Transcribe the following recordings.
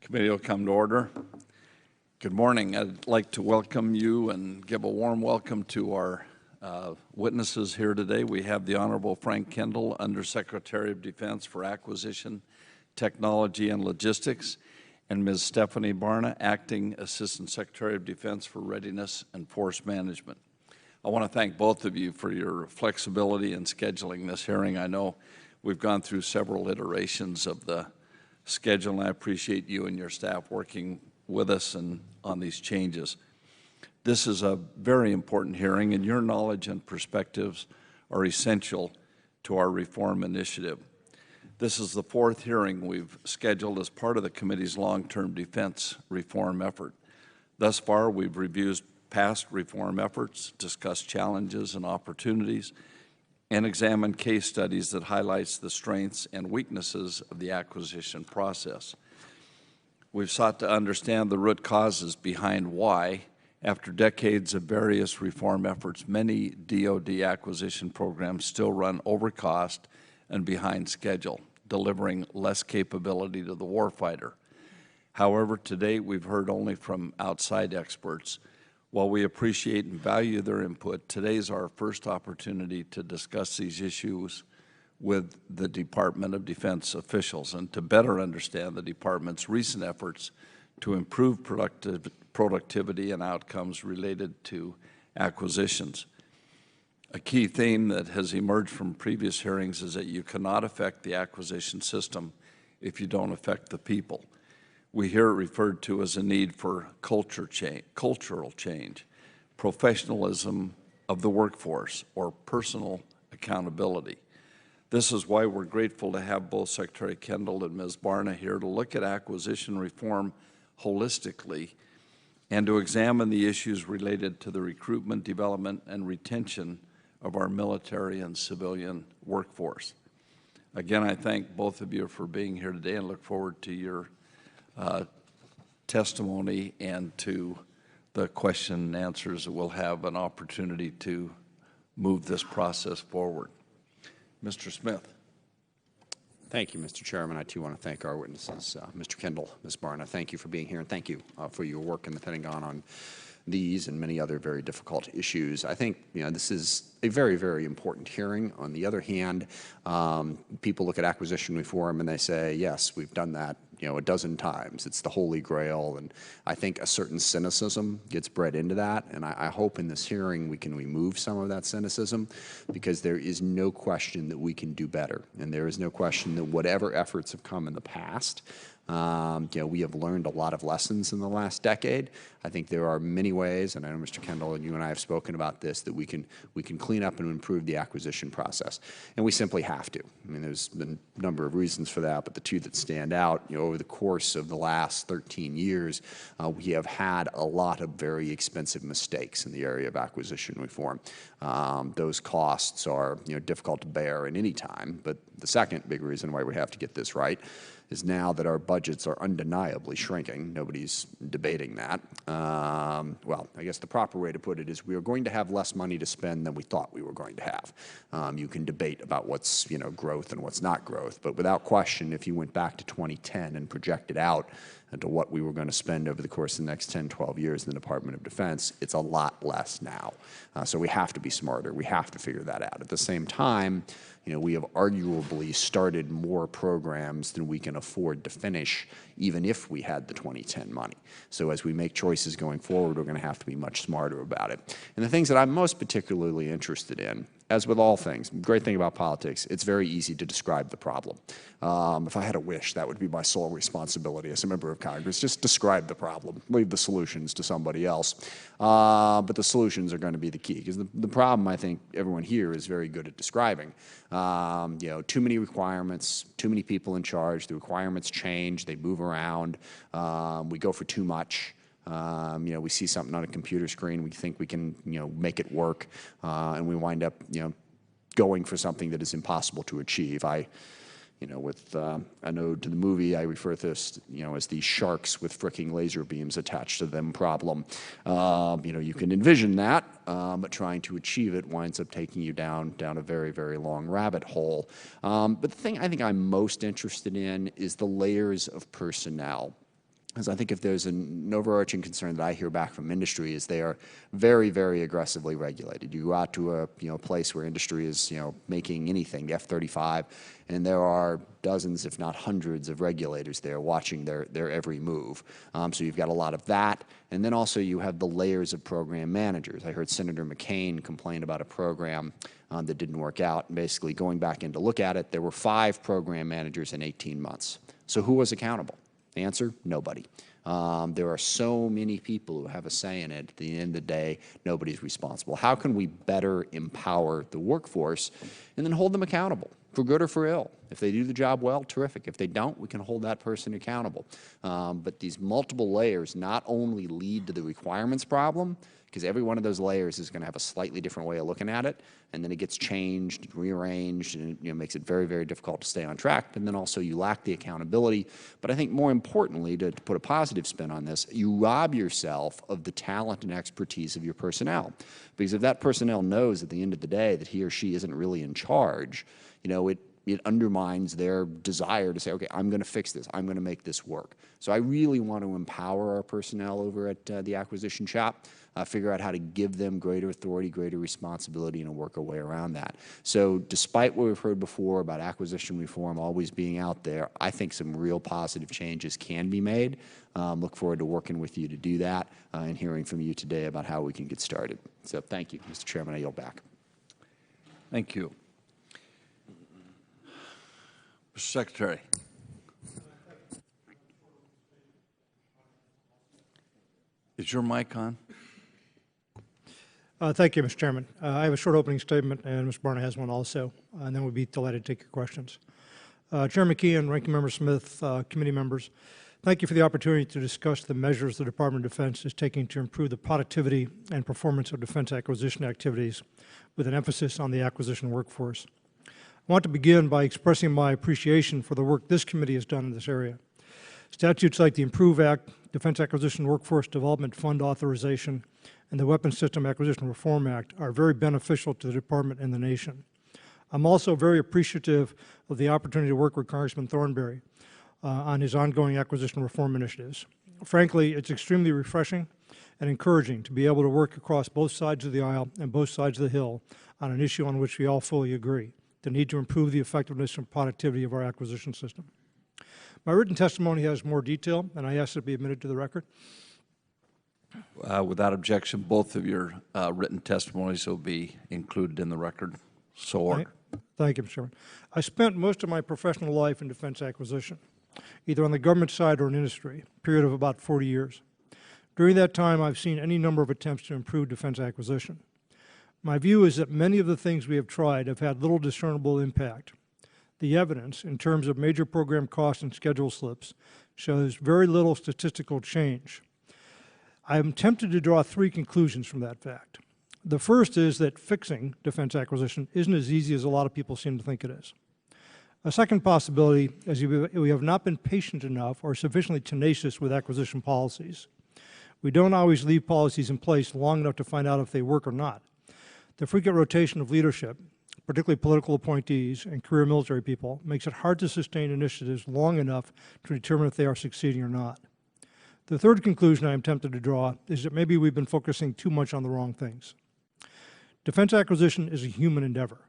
Committee will come to order. Good morning. I'd like to welcome you and give a warm welcome to our witnesses here today. We have the Honorable Frank Kendall, Undersecretary of Defense for Acquisition, Technology, and Logistics, and Ms. Stephanie Barna, Acting Assistant Secretary of Defense for Readiness and Force Management. I want to thank both of you for your flexibility in scheduling this hearing. I know we've gone through several iterations of the schedule, and I appreciate you and your staff working with us and on these changes. This is a very important hearing, and your knowledge and perspectives are essential to our reform initiative. This is the fourth hearing we've scheduled as part of the committee's long-term defense reform effort. Thus far, we've reviewed past reform efforts, discussed challenges and opportunities, and examine case studies that highlights the strengths and weaknesses of the acquisition process. We've sought to understand the root causes behind why, after decades of various reform efforts, many DoD acquisition programs still run over cost and behind schedule, delivering less capability to the warfighter. However, to date, we've heard only from outside experts. While we appreciate and value their input, today's our first opportunity to discuss these issues with the Department of Defense officials and to better understand the Department's recent efforts to improve productivity and outcomes related to acquisitions. A key theme that has emerged from previous hearings is that you cannot affect the acquisition system if you don't affect the people. We hear it referred to as a need for cultural change, professionalism of the workforce, or personal accountability. This is why we're grateful to have both Secretary Kendall and Ms. Barna here to look at acquisition reform holistically and to examine the issues related to the recruitment, development, and retention of our military and civilian workforce. Again, I thank both of you for being here today and look forward to your testimony and to the question and answers that we'll have an opportunity to move this process forward. Mr. Smith. Thank you, Mr. Chairman. I, too, want to thank our witnesses. Mr. Kendall, Ms. Barna, thank you for being here, and thank you for your work in the Pentagon on these and many other very difficult issues. I think this is a very, very important hearing. On the other hand, people look at acquisition reform and they say, yes, we've done that a dozen times. It's the holy grail, and I think a certain cynicism gets bred into that, and I hope in this hearing we can remove some of that cynicism, because there is no question that we can do better, and there is no question that whatever efforts have come in the past, we have learned a lot of lessons in the last decade. I think there are many ways, and I know Mr. Kendall and you and I have spoken about this, that we can clean up and improve the acquisition process, and we simply have to. I mean, there's been a number of reasons for that, but the two that stand out, over the course of the last 13 years, we have had a lot of very expensive mistakes in the area of acquisition reform. Those costs are difficult to bear at any time, but the second big reason why we have to get this right is now that our budgets are undeniably shrinking. Nobody's debating that. Well, I guess the proper way to put it is we are going to have less money to spend than we thought we were going to have. You can debate about what's growth and what's not growth, but without question, if you went back to 2010 and projected out into what we were going to spend over the course of the next 10, 12 years in the Department of Defense, it's a lot less now. So we have to be smarter. We have to figure that out. At the same time, we have arguably started more programs than we can afford to finish, even if we had the 2010 money. So as we make choices going forward, we're going to have to be much smarter about it. And the things that I'm most particularly interested in, as with all things, the great thing about politics, it's very easy to describe the problem. If I had a wish, that would be my sole responsibility as a member of Congress. Just describe the problem. Leave the solutions to somebody else. But the solutions are going to be the key, because the problem, I think, everyone here is very good at describing. Too many requirements, too many people in charge. The requirements change. They move around. We go for too much. We see something on a computer screen, we think we can, make it work, and we wind up, going for something that is impossible to achieve. With an ode to the movie, I refer to this, as the sharks with fricking laser beams attached to them problem. You can envision that, but trying to achieve it winds up taking you down a very, very long rabbit hole. But the thing I think I'm most interested in is the layers of personnel Because I think if there's an overarching concern that I hear back from industry is they are very, very aggressively regulated. You go out to a place where industry is making anything, the F-35, and there are dozens, if not hundreds, of regulators there watching their every move. So you've got a lot of that, and then also you have the layers of program managers. I heard Senator McCain complain about a program that didn't work out, and basically going back in to look at it, there were 5 program managers in 18 months. So who was accountable? Answer, nobody. There are so many people who have a say in it. At the end of the day, nobody's responsible. How can we better empower the workforce and then hold them accountable, for good or for ill? If they do the job well, terrific. If they don't, we can hold that person accountable. But these multiple layers not only lead to the requirements problem, because every one of those layers is going to have a slightly different way of looking at it, and then it gets changed, rearranged, and it makes it very, very difficult to stay on track. And then also you lack the accountability. But I think more importantly, to put a positive spin on this, you rob yourself of the talent and expertise of your personnel. Because if that personnel knows at the end of the day that he or she isn't really in charge, it undermines their desire to say, okay, I'm going to fix this. I'm going to make this work. So I really want to empower our personnel over at the acquisition shop, figure out how to give them greater authority, greater responsibility, and work our way around that. So despite what we've heard before about acquisition reform always being out there, I think some real positive changes can be made. Look forward to working with you to do that and hearing from you today about how we can get started. So thank you, Mr. Chairman. I yield back. Thank you. Mr. Secretary. Is your mic on? Thank you, Mr. Chairman. I have a short opening statement, and Ms. Barna has one also, and then we'd be delighted to take your questions. Chairman McKeon, Ranking Member Smith, committee members, thank you for the opportunity to discuss the measures the Department of Defense is taking to improve the productivity and performance of defense acquisition activities, with an emphasis on the acquisition workforce. I want to begin by expressing my appreciation for the work this committee has done in this area. Statutes like the IMPROVE Act, Defense Acquisition Workforce Development Fund Authorization, and the Weapons System Acquisition Reform Act are very beneficial to the Department and the nation. I'm also very appreciative of the opportunity to work with Congressman Thornberry on his ongoing acquisition reform initiatives. Frankly, it's extremely refreshing and encouraging to be able to work across both sides of the aisle and both sides of the hill on an issue on which we all fully agree: the need to improve the effectiveness and productivity of our acquisition system. My written testimony has more detail, and I ask it be admitted to the record. Without objection, both of your written testimonies will be included in the record. So ordered. Thank you, Mr. Chairman. I spent most of my professional life in defense acquisition, either on the government side or in industry, a period of about 40 years. During that time, I've seen any number of attempts to improve defense acquisition. My view is that many of the things we have tried have had little discernible impact. The evidence, in terms of major program costs and schedule slips, shows very little statistical change. I am tempted to draw 3 conclusions from that fact. The first is that fixing defense acquisition isn't as easy as a lot of people seem to think it is. A second possibility is we have not been patient enough or sufficiently tenacious with acquisition policies. We don't always leave policies in place long enough to find out if they work or not. The frequent rotation of leadership, particularly political appointees and career military people, makes it hard to sustain initiatives long enough to determine if they are succeeding or not. The third conclusion I am tempted to draw is that maybe we've been focusing too much on the wrong things. Defense acquisition is a human endeavor,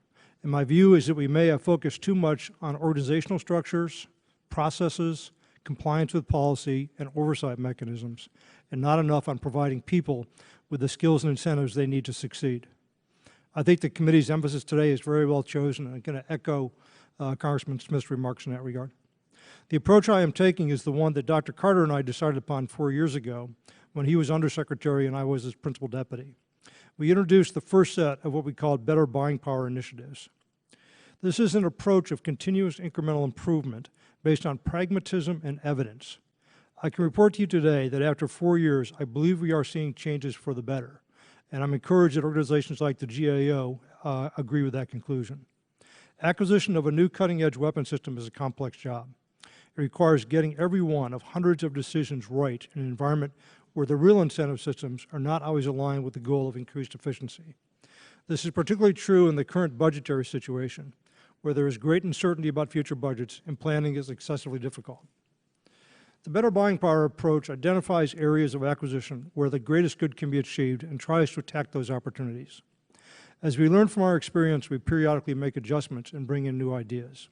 and my view is that we may have focused too much on organizational structures, processes, compliance with policy, and oversight mechanisms, and not enough on providing people with the skills and incentives they need to succeed. I think the committee's emphasis today is very well chosen, and I'm going to echo Congressman Smith's remarks in that regard. The approach I am taking is the one that Dr. Carter and I decided upon 4 years ago when he was Undersecretary and I was his principal deputy. We introduced the first set of what we called Better Buying Power initiatives. This is an approach of continuous incremental improvement based on pragmatism and evidence. I can report to you today that after 4 years, I believe we are seeing changes for the better, and I'm encouraged that organizations like the GAO agree with that conclusion. Acquisition of a new cutting-edge weapon system is a complex job. It requires getting every one of hundreds of decisions right in an environment where the real incentive systems are not always aligned with the goal of increased efficiency. This is particularly true in the current budgetary situation, where there is great uncertainty about future budgets and planning is excessively difficult. The better buying power approach identifies areas of acquisition where the greatest good can be achieved and tries to attack those opportunities. As we learn from our experience, we periodically make adjustments and bring in new ideas.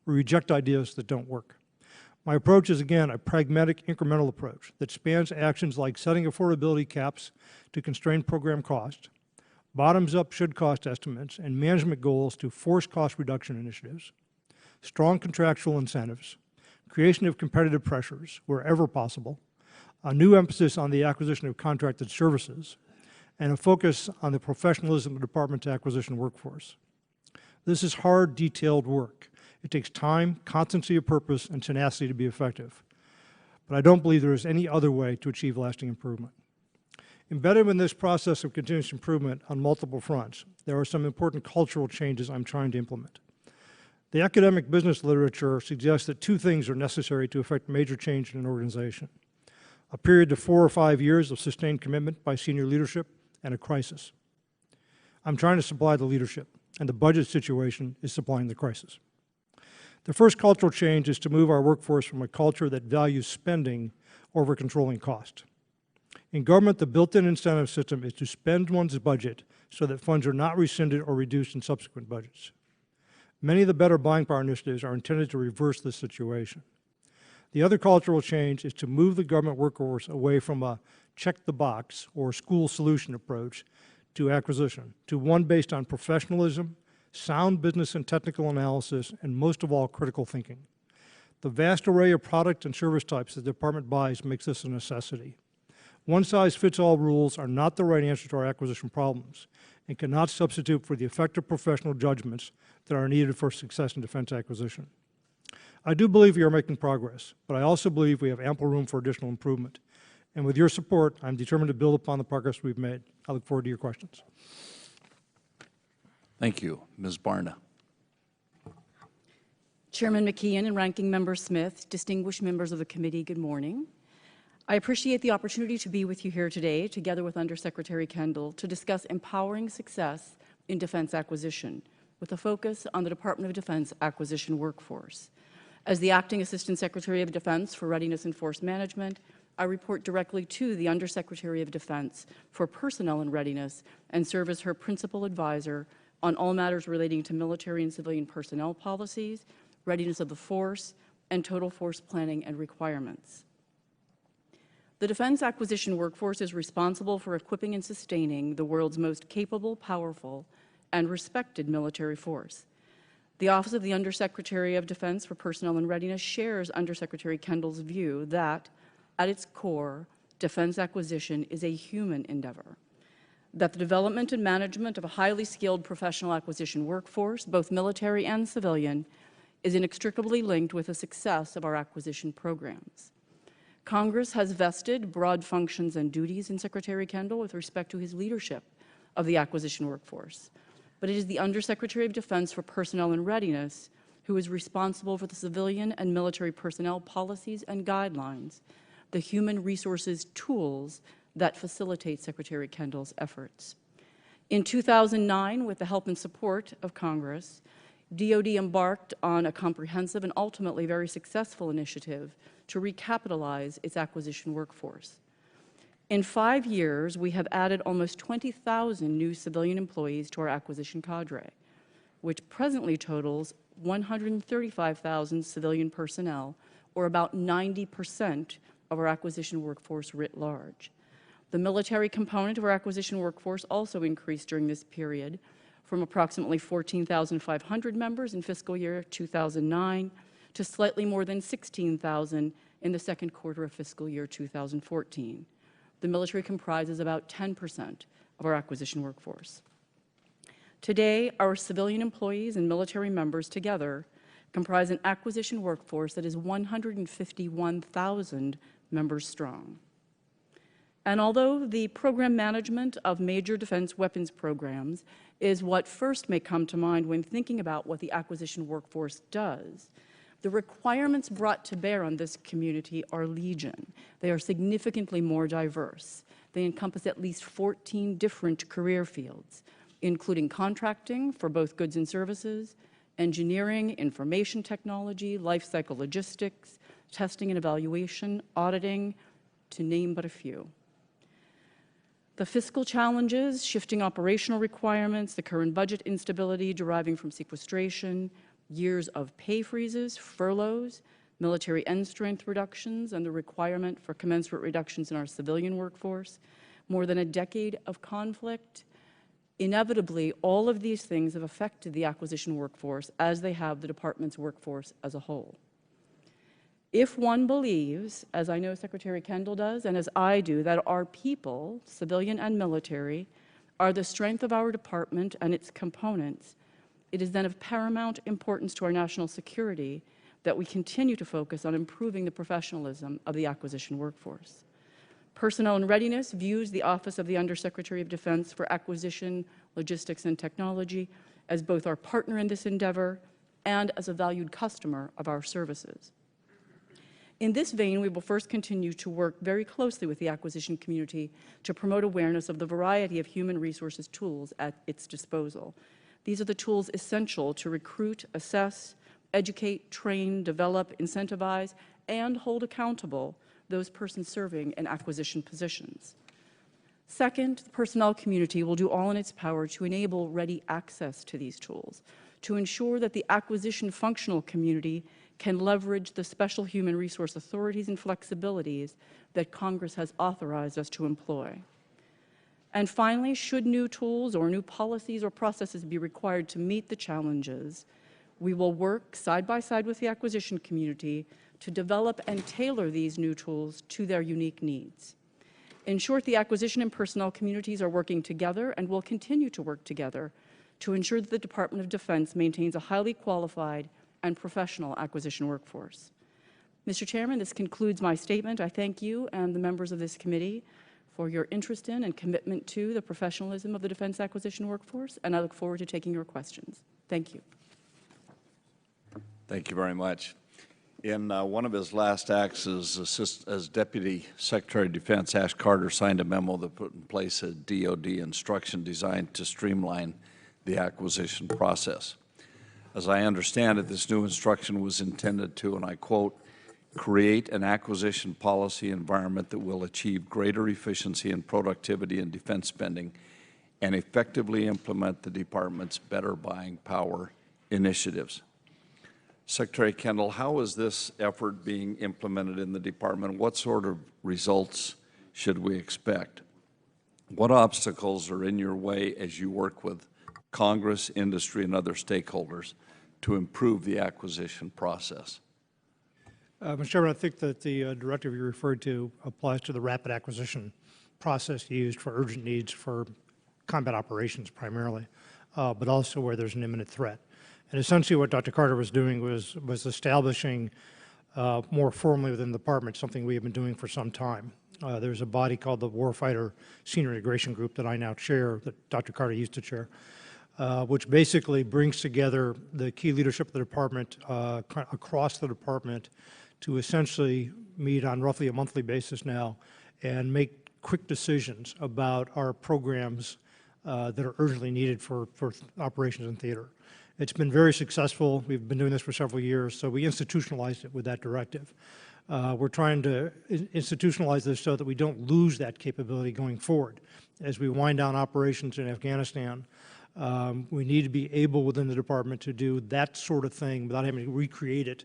We reject ideas that don't work. My approach is, again, a pragmatic, incremental approach that spans actions like setting affordability caps to constrain program cost, bottoms-up should-cost estimates, and management goals to force cost reduction initiatives, strong contractual incentives, creation of competitive pressures wherever possible, a new emphasis on the acquisition of contracted services, and a focus on the professionalism of the department's acquisition workforce. This is hard, detailed work. It takes time, constancy of purpose, and tenacity to be effective. But I don't believe there is any other way to achieve lasting improvement. Embedded in this process of continuous improvement on multiple fronts, there are some important cultural changes I'm trying to implement. The academic business literature suggests that two things are necessary to effect major change in an organization: a period of 4 or 5 years of sustained commitment by senior leadership and a crisis. I'm trying to supply the leadership, and the budget situation is supplying the crisis. The first cultural change is to move our workforce from a culture that values spending over controlling cost. In government, the built-in incentive system is to spend one's budget so that funds are not rescinded or reduced in subsequent budgets. Many of the better buying power initiatives are intended to reverse this situation. The other cultural change is to move the government workforce away from a check-the-box or school solution approach to acquisition, to one based on professionalism, sound business and technical analysis, and most of all, critical thinking. The vast array of product and service types the department buys makes this a necessity. One-size-fits-all rules are not the right answer to our acquisition problems and cannot substitute for the effective professional judgments that are needed for success in defense acquisition. I do believe we are making progress, but I also believe we have ample room for additional improvement. And with your support, I'm determined to build upon the progress we've made. I look forward to your questions. Thank you. Ms. Barna. Chairman McKeon and Ranking Member Smith, distinguished members of the committee, good morning. I appreciate the opportunity to be with you here today, together with Undersecretary Kendall, to discuss empowering success in defense acquisition, with a focus on the Department of Defense acquisition workforce. As the Acting Assistant Secretary of Defense for Readiness and Force Management, I report directly to the Undersecretary of Defense for Personnel and Readiness and serve as her principal advisor on all matters relating to military and civilian personnel policies, readiness of the force, and total force planning and requirements. The defense acquisition workforce is responsible for equipping and sustaining the world's most capable, powerful, and respected military force. The Office of the Undersecretary of Defense for Personnel and Readiness shares Undersecretary Kendall's view that, at its core, defense acquisition is a human endeavor, that the development and management of a highly skilled professional acquisition workforce, both military and civilian, is inextricably linked with the success of our acquisition programs. Congress has vested broad functions and duties in Secretary Kendall with respect to his leadership of the acquisition workforce, but it is the Undersecretary of Defense for Personnel and Readiness who is responsible for the civilian and military personnel policies and guidelines, the human resources tools that facilitate Secretary Kendall's efforts. In 2009, with the help and support of Congress, DoD embarked on a comprehensive and ultimately very successful initiative to recapitalize its acquisition workforce. In 5 years, we have added almost 20,000 new civilian employees to our acquisition cadre, which presently totals 135,000 civilian personnel, or about 90% of our acquisition workforce writ large. The military component of our acquisition workforce also increased during this period, from approximately 14,500 members in fiscal year 2009 to slightly more than 16,000 in the second quarter of fiscal year 2014. The military comprises about 10% of our acquisition workforce. Today, our civilian employees and military members together comprise an acquisition workforce that is 151,000 members strong. And although the program management of major defense weapons programs is what first may come to mind when thinking about what the acquisition workforce does, the requirements brought to bear on this community are legion. They are significantly more diverse. They encompass at least 14 different career fields, including contracting for both goods and services, engineering, information technology, life cycle logistics, testing and evaluation, auditing, to name but a few. The fiscal challenges, shifting operational requirements, the current budget instability deriving from sequestration, years of pay freezes, furloughs, military end strength reductions, and the requirement for commensurate reductions in our civilian workforce, more than a decade of conflict. Inevitably, all of these things have affected the acquisition workforce as they have the department's workforce as a whole. If one believes, as I know Secretary Kendall does, and as I do, that our people, civilian and military, are the strength of our department and its components, it is then of paramount importance to our national security that we continue to focus on improving the professionalism of the acquisition workforce. Personnel and Readiness views the Office of the Undersecretary of Defense for Acquisition, Logistics, and Technology as both our partner in this endeavor and as a valued customer of our services. In this vein, we will first continue to work very closely with the acquisition community to promote awareness of the variety of human resources tools at its disposal. These are the tools essential to recruit, assess, educate, train, develop, incentivize, and hold accountable those persons serving in acquisition positions. Second, the personnel community will do all in its power to enable ready access to these tools, to ensure that the acquisition functional community can leverage the special human resource authorities and flexibilities that Congress has authorized us to employ. And finally, should new tools or new policies or processes be required to meet the challenges, we will work side by side with the acquisition community to develop and tailor these new tools to their unique needs. In short, the acquisition and personnel communities are working together and will continue to work together to ensure that the Department of Defense maintains a highly qualified and professional acquisition workforce. Mr. Chairman, this concludes my statement. I thank you and the members of this committee for your interest in and commitment to the professionalism of the defense acquisition workforce, and I look forward to taking your questions. Thank you. Thank you very much. In one of his last acts as Deputy Secretary of Defense, Ash Carter signed a memo that put in place a DoD instruction designed to streamline the acquisition process. As I understand it, this new instruction was intended to, and I quote, create an acquisition policy environment that will achieve greater efficiency and productivity in defense spending and effectively implement the department's better buying power initiatives. Secretary Kendall, how is this effort being implemented in the department? What sort of results should we expect? What obstacles are in your way as you work with Congress, industry, and other stakeholders to improve the acquisition process? Mr. Chairman, I think that the directive you referred to applies to the rapid acquisition process used for urgent needs for combat operations primarily, but also where there's an imminent threat. And essentially what Dr. Carter was doing was establishing more formally within the department something we have been doing for some time. There's a body called the Warfighter Senior Integration Group that I now chair, that Dr. Carter used to chair, which basically brings together the key leadership of the department across the department to essentially meet on roughly a monthly basis now and make quick decisions about our programs that are urgently needed for operations in theater. It's been very successful. We've been doing this for several years, so we institutionalized it with that directive. We're trying to institutionalize this so that we don't lose that capability going forward. As we wind down operations in Afghanistan, we need to be able within the department to do that sort of thing without having to recreate it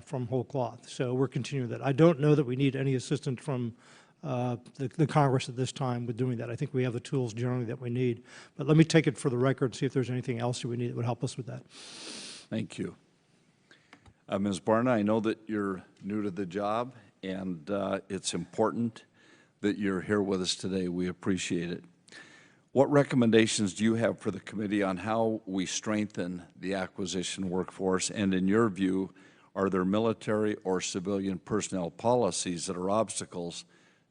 from whole cloth. So we're continuing that. I don't know that we need any assistance from the Congress at this time with doing that. I think we have the tools generally that we need. But let me take it for the record and see if there's anything else that we need that would help us with that. Thank you. Ms. Barna, I know that you're new to the job, and it's important that you're here with us today. We appreciate it. What recommendations do you have for the committee on how we strengthen the acquisition workforce? And in your view, are there military or civilian personnel policies that are obstacles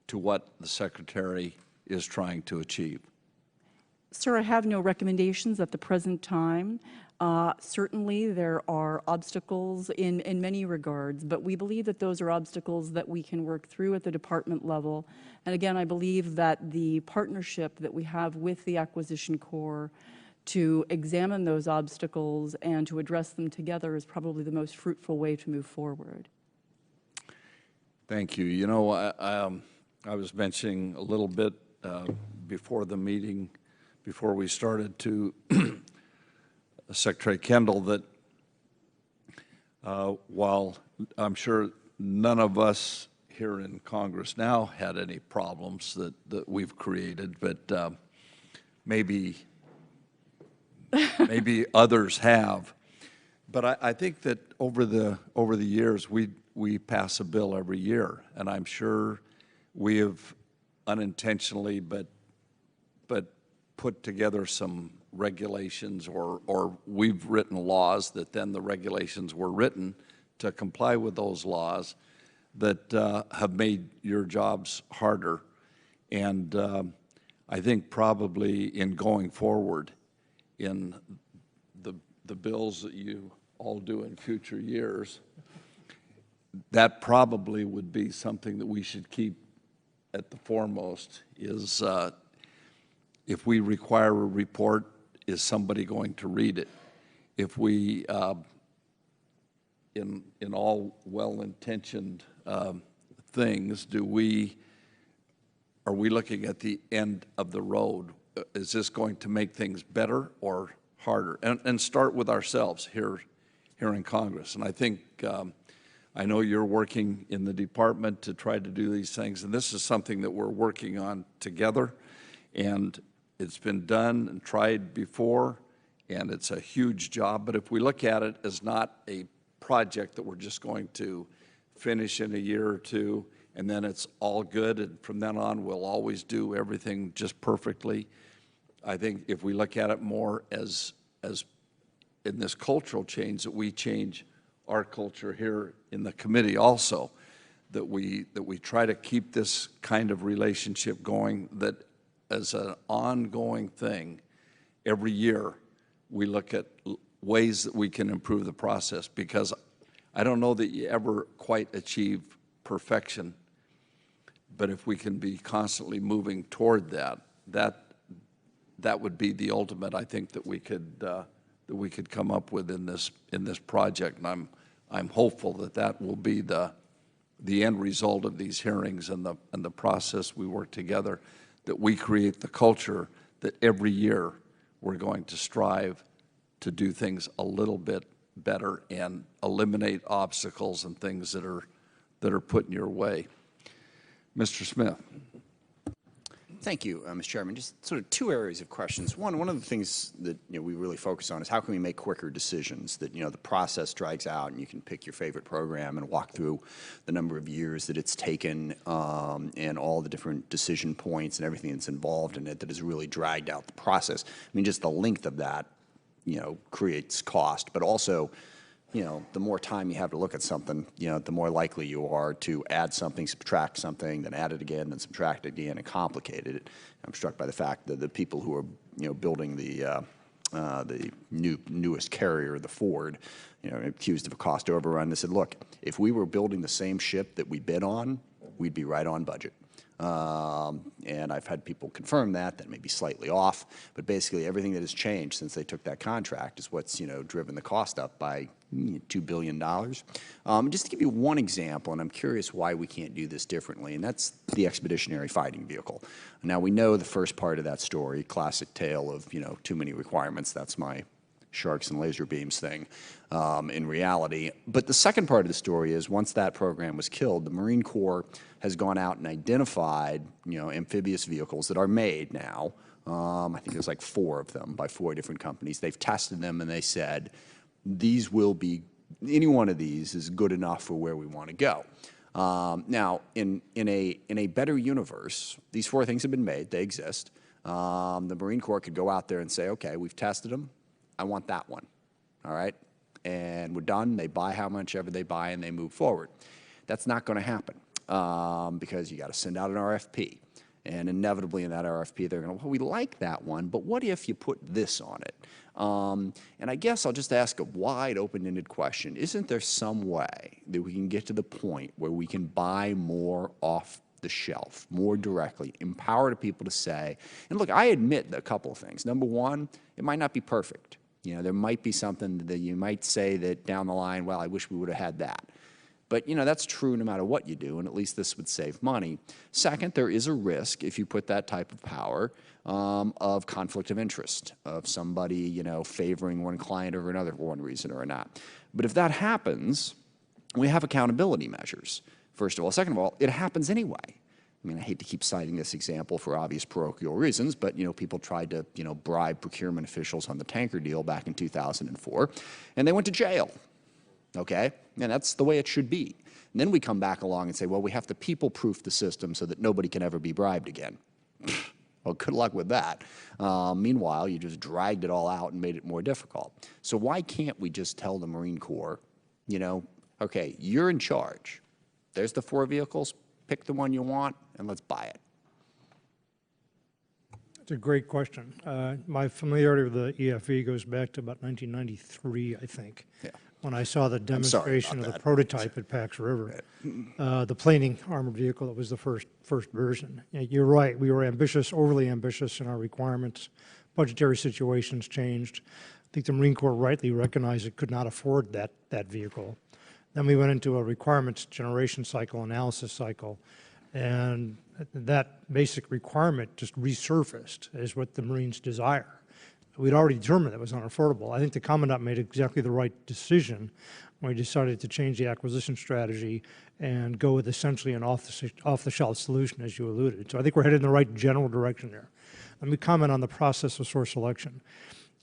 to what the Secretary is trying to achieve? Sir, I have no recommendations at the present time. Certainly, there are obstacles in many regards, but we believe that those are obstacles that we can work through at the department level. And again, I believe that the partnership that we have with the Acquisition Corps to examine those obstacles and to address them together is probably the most fruitful way to move forward. Thank you. You know, I was mentioning a little bit before the meeting, before we started, to Secretary Kendall that while I'm sure none of us here in Congress now had any problems that we've created, but maybe others have. But I think that over the years, we pass a bill every year, and I'm sure we have unintentionally but put together some regulations, or we've written laws that then the regulations were written to comply with those laws that have made your jobs harder. And I think probably in going forward in the bills that you all do in future years, that probably would be something that we should keep at the foremost is if we require a report, is somebody going to read it? If we, in all well-intentioned things, are we looking at the end of the road? Is this going to make things better or harder? And start with ourselves here in Congress. And I think, I know you're working in the department to try to do these things, and this is something that we're working on together, and it's been done and tried before, and it's a huge job. But if we look at it as not a project that we're just going to finish in a year or two, and then it's all good, and from then on we'll always do everything just perfectly. I think if we look at it more as in this cultural change, that we change our culture here in the committee also, that we try to keep this kind of relationship going, that as an ongoing thing, every year we look at ways that we can improve the process, because I don't know that you ever quite achieve perfection, but if we can be constantly moving toward that would be the ultimate, I think, that we could come up with in this project. And I'm hopeful that will be the end result of these hearings and the process we work together, that we create the culture that every year we're going to strive to do things a little bit better and eliminate obstacles and things that are put in your way. Mr. Smith. Thank you, Mr. Chairman. Just sort of two areas of questions. One of the things that we really focus on is how can we make quicker decisions, that the process drags out and you can pick your favorite program and walk through the number of years that it's taken and all the different decision points and everything that's involved in it that has really dragged out the process. I mean, just the length of that creates cost, but also the more time you have to look at something, the more likely you are to add something, subtract something, then add it again, then subtract it again, and complicate it. I'm struck by the fact that the people who are, building the newest carrier, the Ford, accused of a cost overrun, they said, look, if we were building the same ship that we bid on, we'd be right on budget. And I've had people confirm that may be slightly off, but basically everything that has changed since they took that contract is what's, driven the cost up by $2 billion. Just to give you one example, and I'm curious why we can't do this differently, and that's the expeditionary fighting vehicle. Now, we know the first part of that story, classic tale of, too many requirements. That's my sharks and laser beams thing in reality. But the second part of the story is once that program was killed, the Marine Corps has gone out and identified, amphibious vehicles that are made now. I think there's like 4 of them by 4 different companies. They've tested them and they said, these will be, any one of these is good enough for where we want to go. Now, in a better universe, these 4 things have been made, they exist. The Marine Corps could go out there and say, okay, we've tested them, I want that one, all right? And we're done, they buy how much ever they buy and they move forward. That's not going to happen because you got to send out an RFP. And inevitably in that RFP, they're going to, well, we like that one, but what if you put this on it? And I guess I'll just ask a wide open-ended question. Isn't there some way that we can get to the point where we can buy more off the shelf, more directly, empower the people to say, and look, I admit a couple of things. Number one, it might not be perfect. There might be something that you might say that down the line, well, I wish we would have had that. But, that's true no matter what you do, and at least this would save money. Second, there is a risk if you put that type of power of conflict of interest, of somebody, favoring one client over another for one reason or not. But if that happens, we have accountability measures, first of all. Second of all, it happens anyway. I mean, I hate to keep citing this example for obvious parochial reasons, but, people tried to, bribe procurement officials on the tanker deal back in 2004, and they went to jail, okay? And that's the way it should be. And then we come back along and say, well, we have to people-proof the system so that nobody can ever be bribed again. Well, good luck with that. Meanwhile, you just dragged it all out and made it more difficult. So why can't we just tell the Marine Corps, okay, you're in charge. There's the 4 vehicles. Pick the one you want, and let's buy it. It's a great question. My familiarity with the EFE goes back to about 1993, I think, when I saw the demonstration of the prototype at Pax River, the planing armored vehicle that was the first version. You're right, we were ambitious, overly ambitious in our requirements. Budgetary situations changed. I think the Marine Corps rightly recognized it could not afford that vehicle. Then we went into a requirements generation cycle, analysis cycle, and that basic requirement just resurfaced as what the Marines desire. We'd already determined that was unaffordable. I think the Commandant made exactly the right decision when he decided to change the acquisition strategy and go with essentially an off-the-shelf solution, as you alluded. So I think we're headed in the right general direction there. Let me comment on the process of source selection.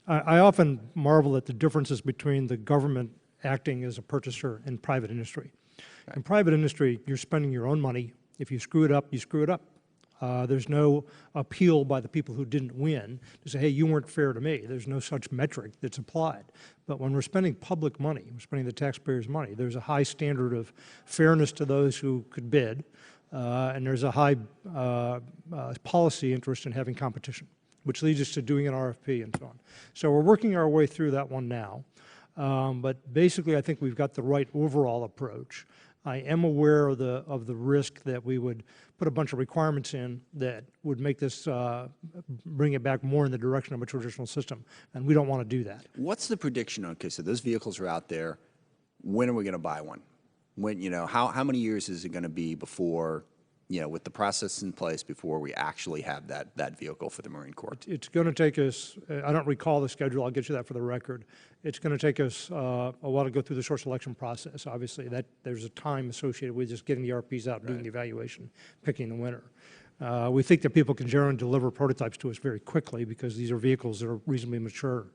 I often marvel at the differences between the government acting as a purchaser and private industry. In private industry, you're spending your own money. If you screw it up, you screw it up. There's no appeal by the people who didn't win to say, hey, you weren't fair to me. There's no such metric that's applied. But when we're spending public money, we're spending the taxpayers' money, there's a high standard of fairness to those who could bid, and there's a high policy interest in having competition, which leads us to doing an RFP and so on. So we're working our way through that one now. But basically, I think we've got the right overall approach. I am aware of the risk that we would put a bunch of requirements in that would make this, bring it back more in the direction of a traditional system, and we don't want to do that. What's the prediction on, okay, so those vehicles are out there, when are we going to buy one? When, how many years is it going to be before, with the process in place, before we actually have that vehicle for the Marine Corps? It's going to take us, I don't recall the schedule, I'll get you that for the record. It's going to take us a while to go through the source selection process. Obviously, there's a time associated with just getting the RFPs out, doing the evaluation, picking the winner. We think that people can generally deliver prototypes to us very quickly because these are vehicles that are reasonably mature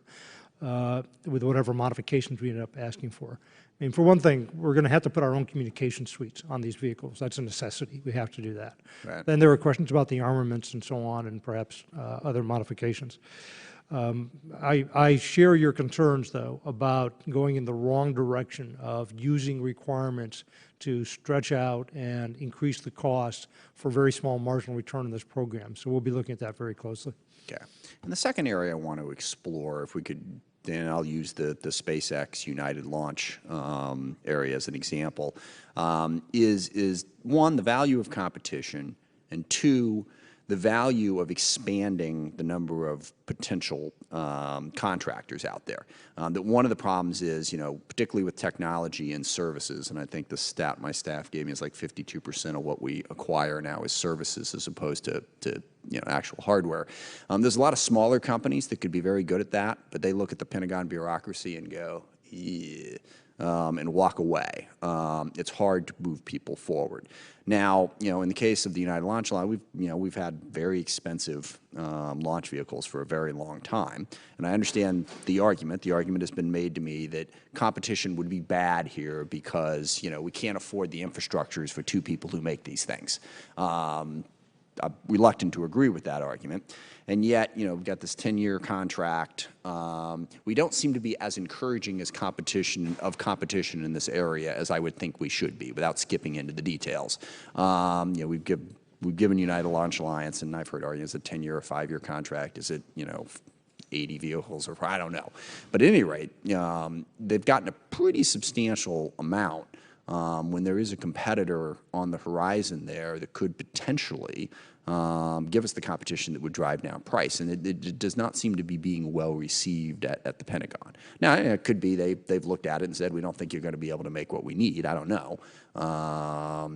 with whatever modifications we end up asking for. I mean, for one thing, we're going to have to put our own communication suites on these vehicles. That's a necessity. We have to do that. Right. Then there are questions about the armaments and so on, and perhaps other modifications. I share your concerns, though, about going in the wrong direction of using requirements to stretch out and increase the cost for very small marginal return in this program. So we'll be looking at that very closely. Okay. And the second area I want to explore, if we could, then I'll use the SpaceX United launch area as an example, is one, the value of competition, and two, the value of expanding the number of potential contractors out there. That one of the problems is, particularly with technology and services, and I think the stat my staff gave me is like 52% of what we acquire now is services as opposed to actual hardware. There's a lot of smaller companies that could be very good at that, but they look at the Pentagon bureaucracy and go, yeah, and walk away. It's hard to move people forward. Now, in the case of the United Launch Line, we've had very expensive launch vehicles for a very long time, and I understand the argument. The argument has been made to me that competition would be bad here because we can't afford the infrastructures for two people who make these things. I'm reluctant to agree with that argument. And yet, we've got this 10-year contract. We don't seem to be as encouraging as competition in this area as I would think we should be, without skipping into the details. We've given United Launch Alliance, and I've heard arguments, a 10-year or 5-year contract. Is it, 80 vehicles, or I don't know. But at any rate, they've gotten a pretty substantial amount when there is a competitor on the horizon there that could potentially give us the competition that would drive down price. And it does not seem to be being well received at the Pentagon. Now, it could be they've looked at it and said, we don't think you're going to be able to make what we need. I don't know.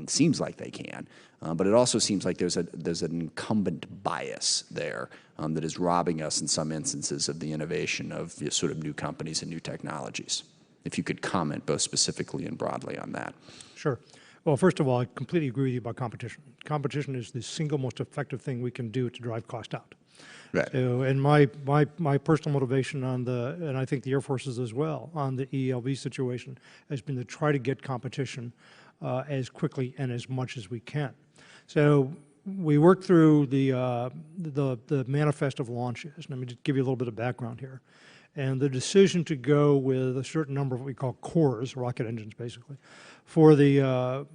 Seems like they can. But it also seems like there's an incumbent bias there that is robbing us in some instances of the innovation of sort of new companies and new technologies. If you could comment both specifically and broadly on that. Sure. Well, first of all, I completely agree with you about competition. Competition is the single most effective thing we can do to drive cost out. Right. So, and my personal motivation on and I think the Air Force's as well, on the ELV situation has been to try to get competition as quickly and as much as we can. So we worked through the manifest of launches. Let me just give you a little bit of background here. And the decision to go with a certain number of what we call cores, rocket engines basically, for the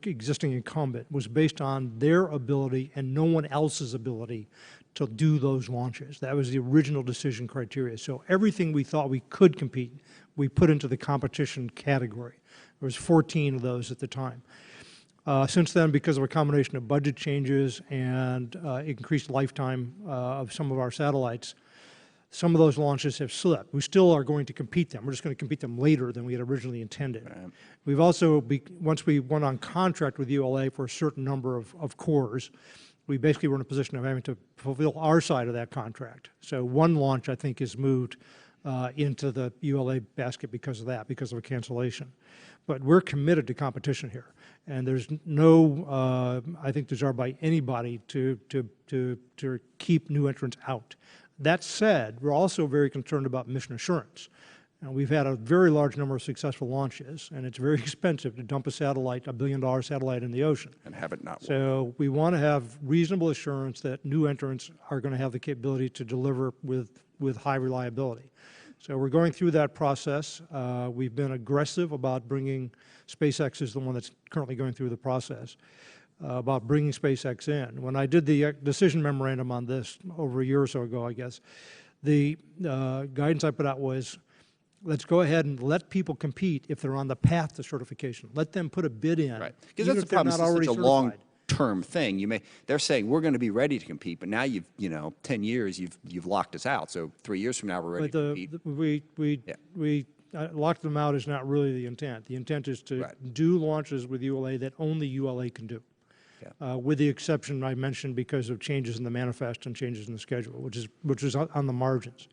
existing incumbent was based on their ability and no one else's ability to do those launches. That was the original decision criteria. So everything we thought we could compete, we put into the competition category. There was 14 of those at the time. Since then, because of a combination of budget changes and increased lifetime of some of our satellites, some of those launches have slipped. We still are going to compete them. We're just going to compete them later than we had originally intended. Right. We've also, once we went on contract with ULA for a certain number of cores, we basically were in a position of having to fulfill our side of that contract. So one launch, I think, is moved into the ULA basket because of that, because of a cancellation. But we're committed to competition here. And there's no, I think, desire by anybody to keep new entrants out. That said, we're also very concerned about mission assurance. We've had a very large number of successful launches, and it's very expensive to dump a satellite, $1 billion satellite in the ocean. And have it not work. So we want to have reasonable assurance that new entrants are going to have the capability to deliver with high reliability. So we're going through that process. We've been aggressive about bringing, SpaceX is the one that's currently going through the process, about bringing SpaceX in. When I did the decision memorandum on this over a year or so ago, I guess, the guidance I put out was, let's go ahead and let people compete if they're on the path to certification. Let them put a bid in. Right. Because that's the problem. It's such a long-term thing. They're saying we're going to be ready to compete, but now 10 years you've locked us out. So 3 years from now we're ready to compete. We locked them out is not really the intent. The intent is to do launches with ULA that only ULA can do. Yeah. With the exception I mentioned because of changes in the manifest and changes in the schedule, which is on the margins.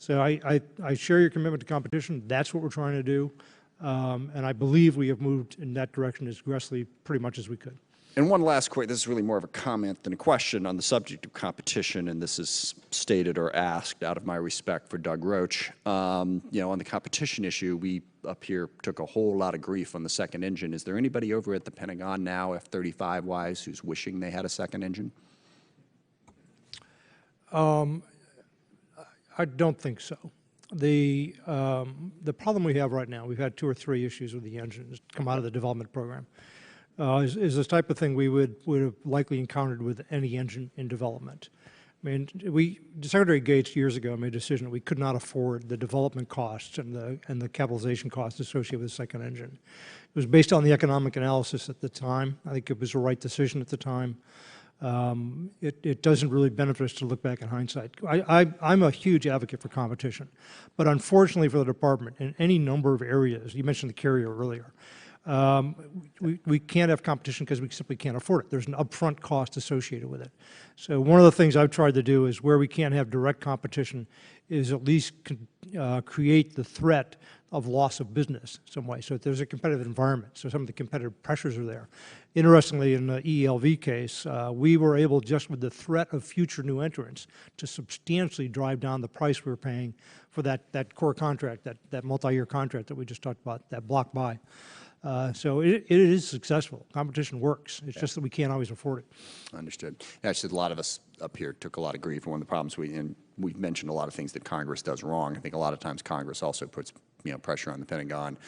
So I share your commitment to competition. That's what we're trying to do, and I believe we have moved in that direction as aggressively pretty much as we could. And one last quick, this is really more of a comment than a question on the subject of competition, and this is stated or asked out of my respect for Doug Roach. On the competition issue, we up here took a whole lot of grief on the second engine. Is there anybody over at the Pentagon now, F-35-wise, who's wishing they had a second engine? I don't think so. The problem we have right now, we've had 2 or 3 issues with the engines come out of the development program. Is this type of thing we would have likely encountered with any engine in development. I mean, Secretary Gates years ago made a decision that we could not afford the development costs and the capitalization costs associated with the second engine. It was based on the economic analysis at the time. I think it was the right decision at the time. It doesn't really benefit us to look back in hindsight. I'm a huge advocate for competition, but unfortunately for the department, in any number of areas, you mentioned the carrier earlier, we can't have competition because we simply can't afford it. There's an upfront cost associated with it. So one of the things I've tried to do is where we can't have direct competition is at least create the threat of loss of business some way. So there's a competitive environment. So some of the competitive pressures are there. Interestingly, in the ELV case, we were able, just with the threat of future new entrants, to substantially drive down the price we were paying for that core contract, that multi-year contract that we just talked about, that block buy. So it is successful. Competition works. It's just that we can't always afford it. Understood. Actually, a lot of us up here took a lot of grief. One of the problems we've mentioned a lot of things that Congress does wrong. I think a lot of times Congress also puts pressure on the Pentagon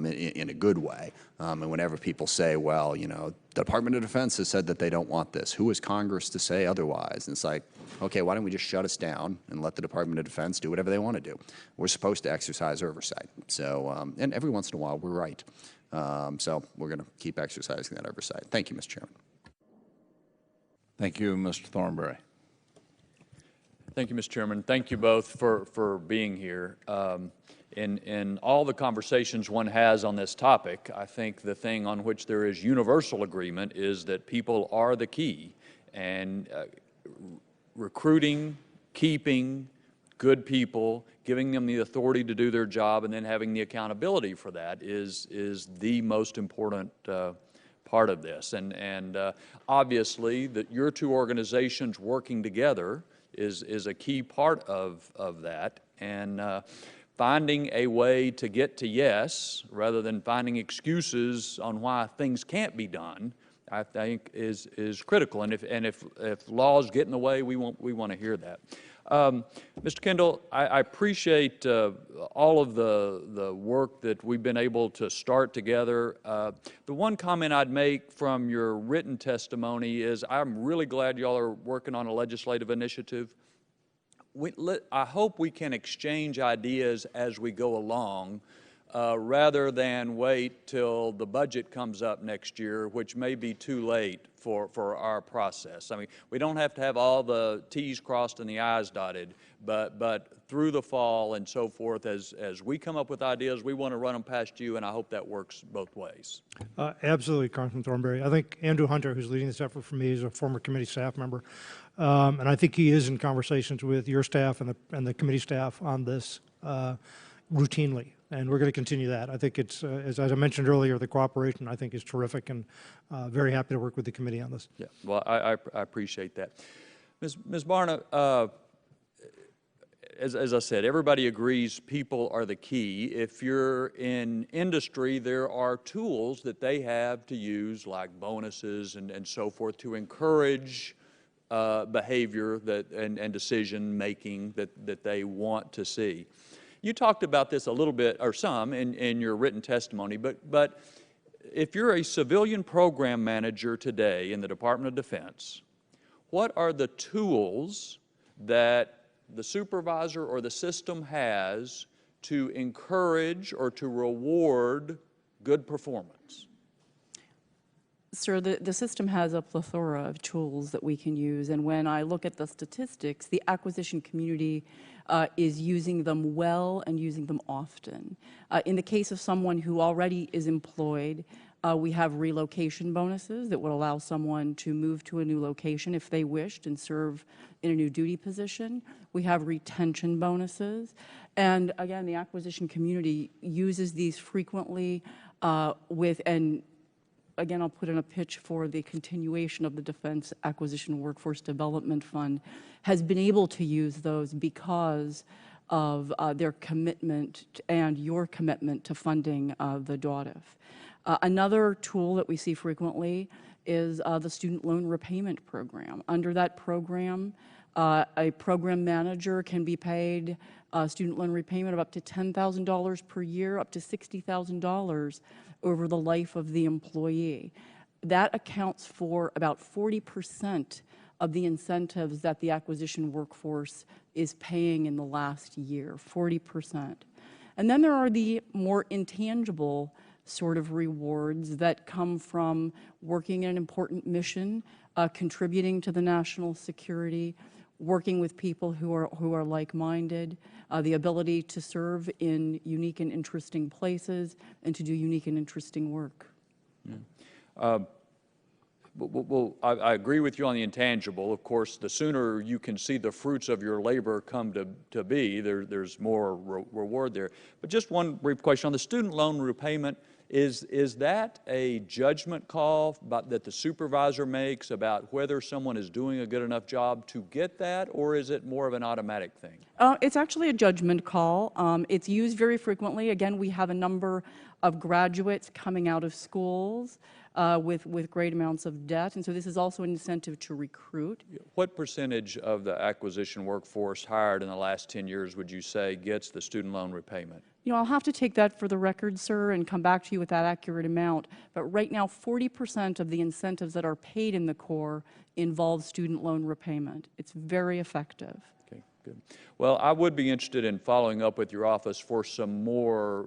in a good way. And whenever people say, well, the Department of Defense has said that they don't want this, who is Congress to say otherwise? And it's like, okay, why don't we just shut us down and let the Department of Defense do whatever they want to do? We're supposed to exercise oversight. So, and every once in a while, we're right. So we're going to keep exercising that oversight. Thank you, Mr. Chairman. Thank you, Mr. Thornberry. Thank you, Mr. Chairman. Thank you both for being here. In all the conversations one has on this topic, I think the thing on which there is universal agreement is that people are the key, and recruiting, keeping good people, giving them the authority to do their job, and then having the accountability for that is the most important part of this. And obviously, that your two organizations working together is a key part of that. And finding a way to get to yes, rather than finding excuses on why things can't be done, I think is critical. And if laws get in the way, we want to hear that. Mr. Kendall, I appreciate all of the work that we've been able to start together. The one comment I'd make from your written testimony is I'm really glad y'all are working on a legislative initiative. I hope we can exchange ideas as we go along, rather than wait till the budget comes up next year, which may be too late for our process. I mean, we don't have to have all the T's crossed and the I's dotted, but through the fall and so forth, as we come up with ideas, we want to run them past you, and I hope that works both ways. Absolutely, Congressman Thornberry. I think Andrew Hunter, who's leading this effort for me, is a former committee staff member, and I think he is in conversations with your staff and the committee staff on this routinely. And we're going to continue that. I think it's, as I mentioned earlier, the cooperation I think is terrific, and very happy to work with the committee on this. Yeah, well, I appreciate that. Ms. Barna, as I said, everybody agrees people are the key. If you're in industry, there are tools that they have to use, like bonuses and so forth, to encourage behavior and decision making that they want to see. You talked about this a little bit, or some, in your written testimony, but if you're a civilian program manager today in the Department of Defense, what are the tools that the supervisor or the system has to encourage or to reward good performance? Sir, the system has a plethora of tools that we can use, and when I look at the statistics, the acquisition community is using them well and using them often. In the case of someone who already is employed, we have relocation bonuses that would allow someone to move to a new location if they wished and serve in a new duty position. We have retention bonuses. And again, the acquisition community uses these frequently and again, I'll put in a pitch for the continuation of the Defense Acquisition Workforce Development Fund, has been able to use those because of their commitment and your commitment to funding the DAWDF. Another tool that we see frequently is the Student Loan Repayment Program. Under that program, a program manager can be paid student loan repayment of up to $10,000 per year, up to $60,000 over the life of the employee. That accounts for about 40% of the incentives that the acquisition workforce is paying in the last year, 40%. And then there are the more intangible sort of rewards that come from working in an important mission, contributing to the national security, working with people who are like-minded, the ability to serve in unique and interesting places, and to do unique and interesting work. Yeah. Well, I agree with you on the intangible. Of course, the sooner you can see the fruits of your labor come to be, there's more reward there. But just one brief question on the student loan repayment. Is that a judgment call that the supervisor makes about whether someone is doing a good enough job to get that, or is it more of an automatic thing? It's actually a judgment call. It's used very frequently. Again, we have a number of graduates coming out of schools with great amounts of debt, and so this is also an incentive to recruit. What percentage of the acquisition workforce hired in the last 10 years would you say gets the student loan repayment? You know, I'll have to take that for the record, sir, and come back to you with that accurate amount. But right now, 40% of the incentives that are paid in the Corps involve student loan repayment. It's very effective. Okay, good. Well, I would be interested in following up with your office for some more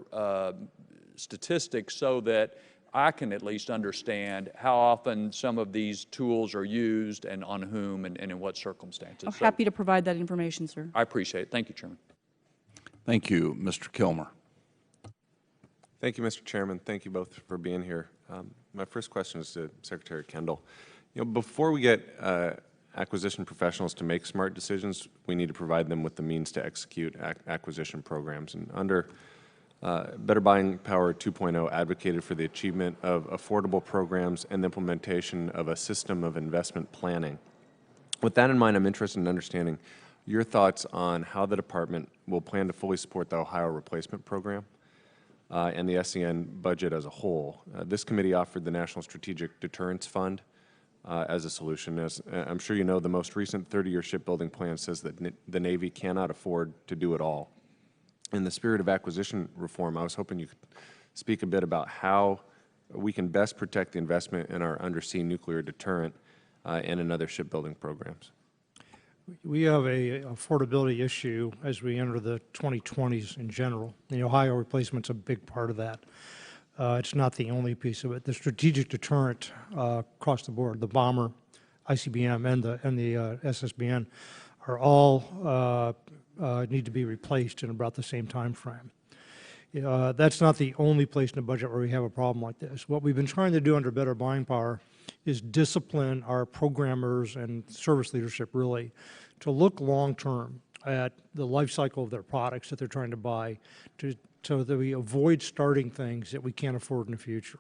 statistics so that I can at least understand how often some of these tools are used and on whom and in what circumstances. I'm So happy to provide that information, sir. I appreciate it. Thank you, Chairman. Thank you, Mr. Kilmer. Thank you, Mr. Chairman. Thank you both for being here. My first question is to Secretary Kendall. Before we get acquisition professionals to make smart decisions, we need to provide them with the means to execute acquisition programs. And under Better Buying Power 2.0 advocated for the achievement of affordable programs and the implementation of a system of investment planning. With that in mind, I'm interested in understanding your thoughts on how the department will plan to fully support the Ohio Replacement Program and the SEN budget as a whole. This committee offered the National Strategic Deterrence Fund as a solution. As I'm sure you know, the most recent 30-year shipbuilding plan says that the Navy cannot afford to do it all. In the spirit of acquisition reform, I was hoping you could speak a bit about how we can best protect the investment in our undersea nuclear deterrent and in other shipbuilding programs. We have a affordability issue as we enter the 2020s in general. The Ohio replacement's a big part of that. It's not the only piece of it. The strategic deterrent across the board, the bomber, ICBM, and the SSBN, are all need to be replaced in about the same time frame. That's not the only place in the budget where we have a problem like this. What we've been trying to do under Better Buying Power is discipline our programmers and service leadership, really, to look long-term at the life cycle of their products that they're trying to buy so that we avoid starting things that we can't afford in the future.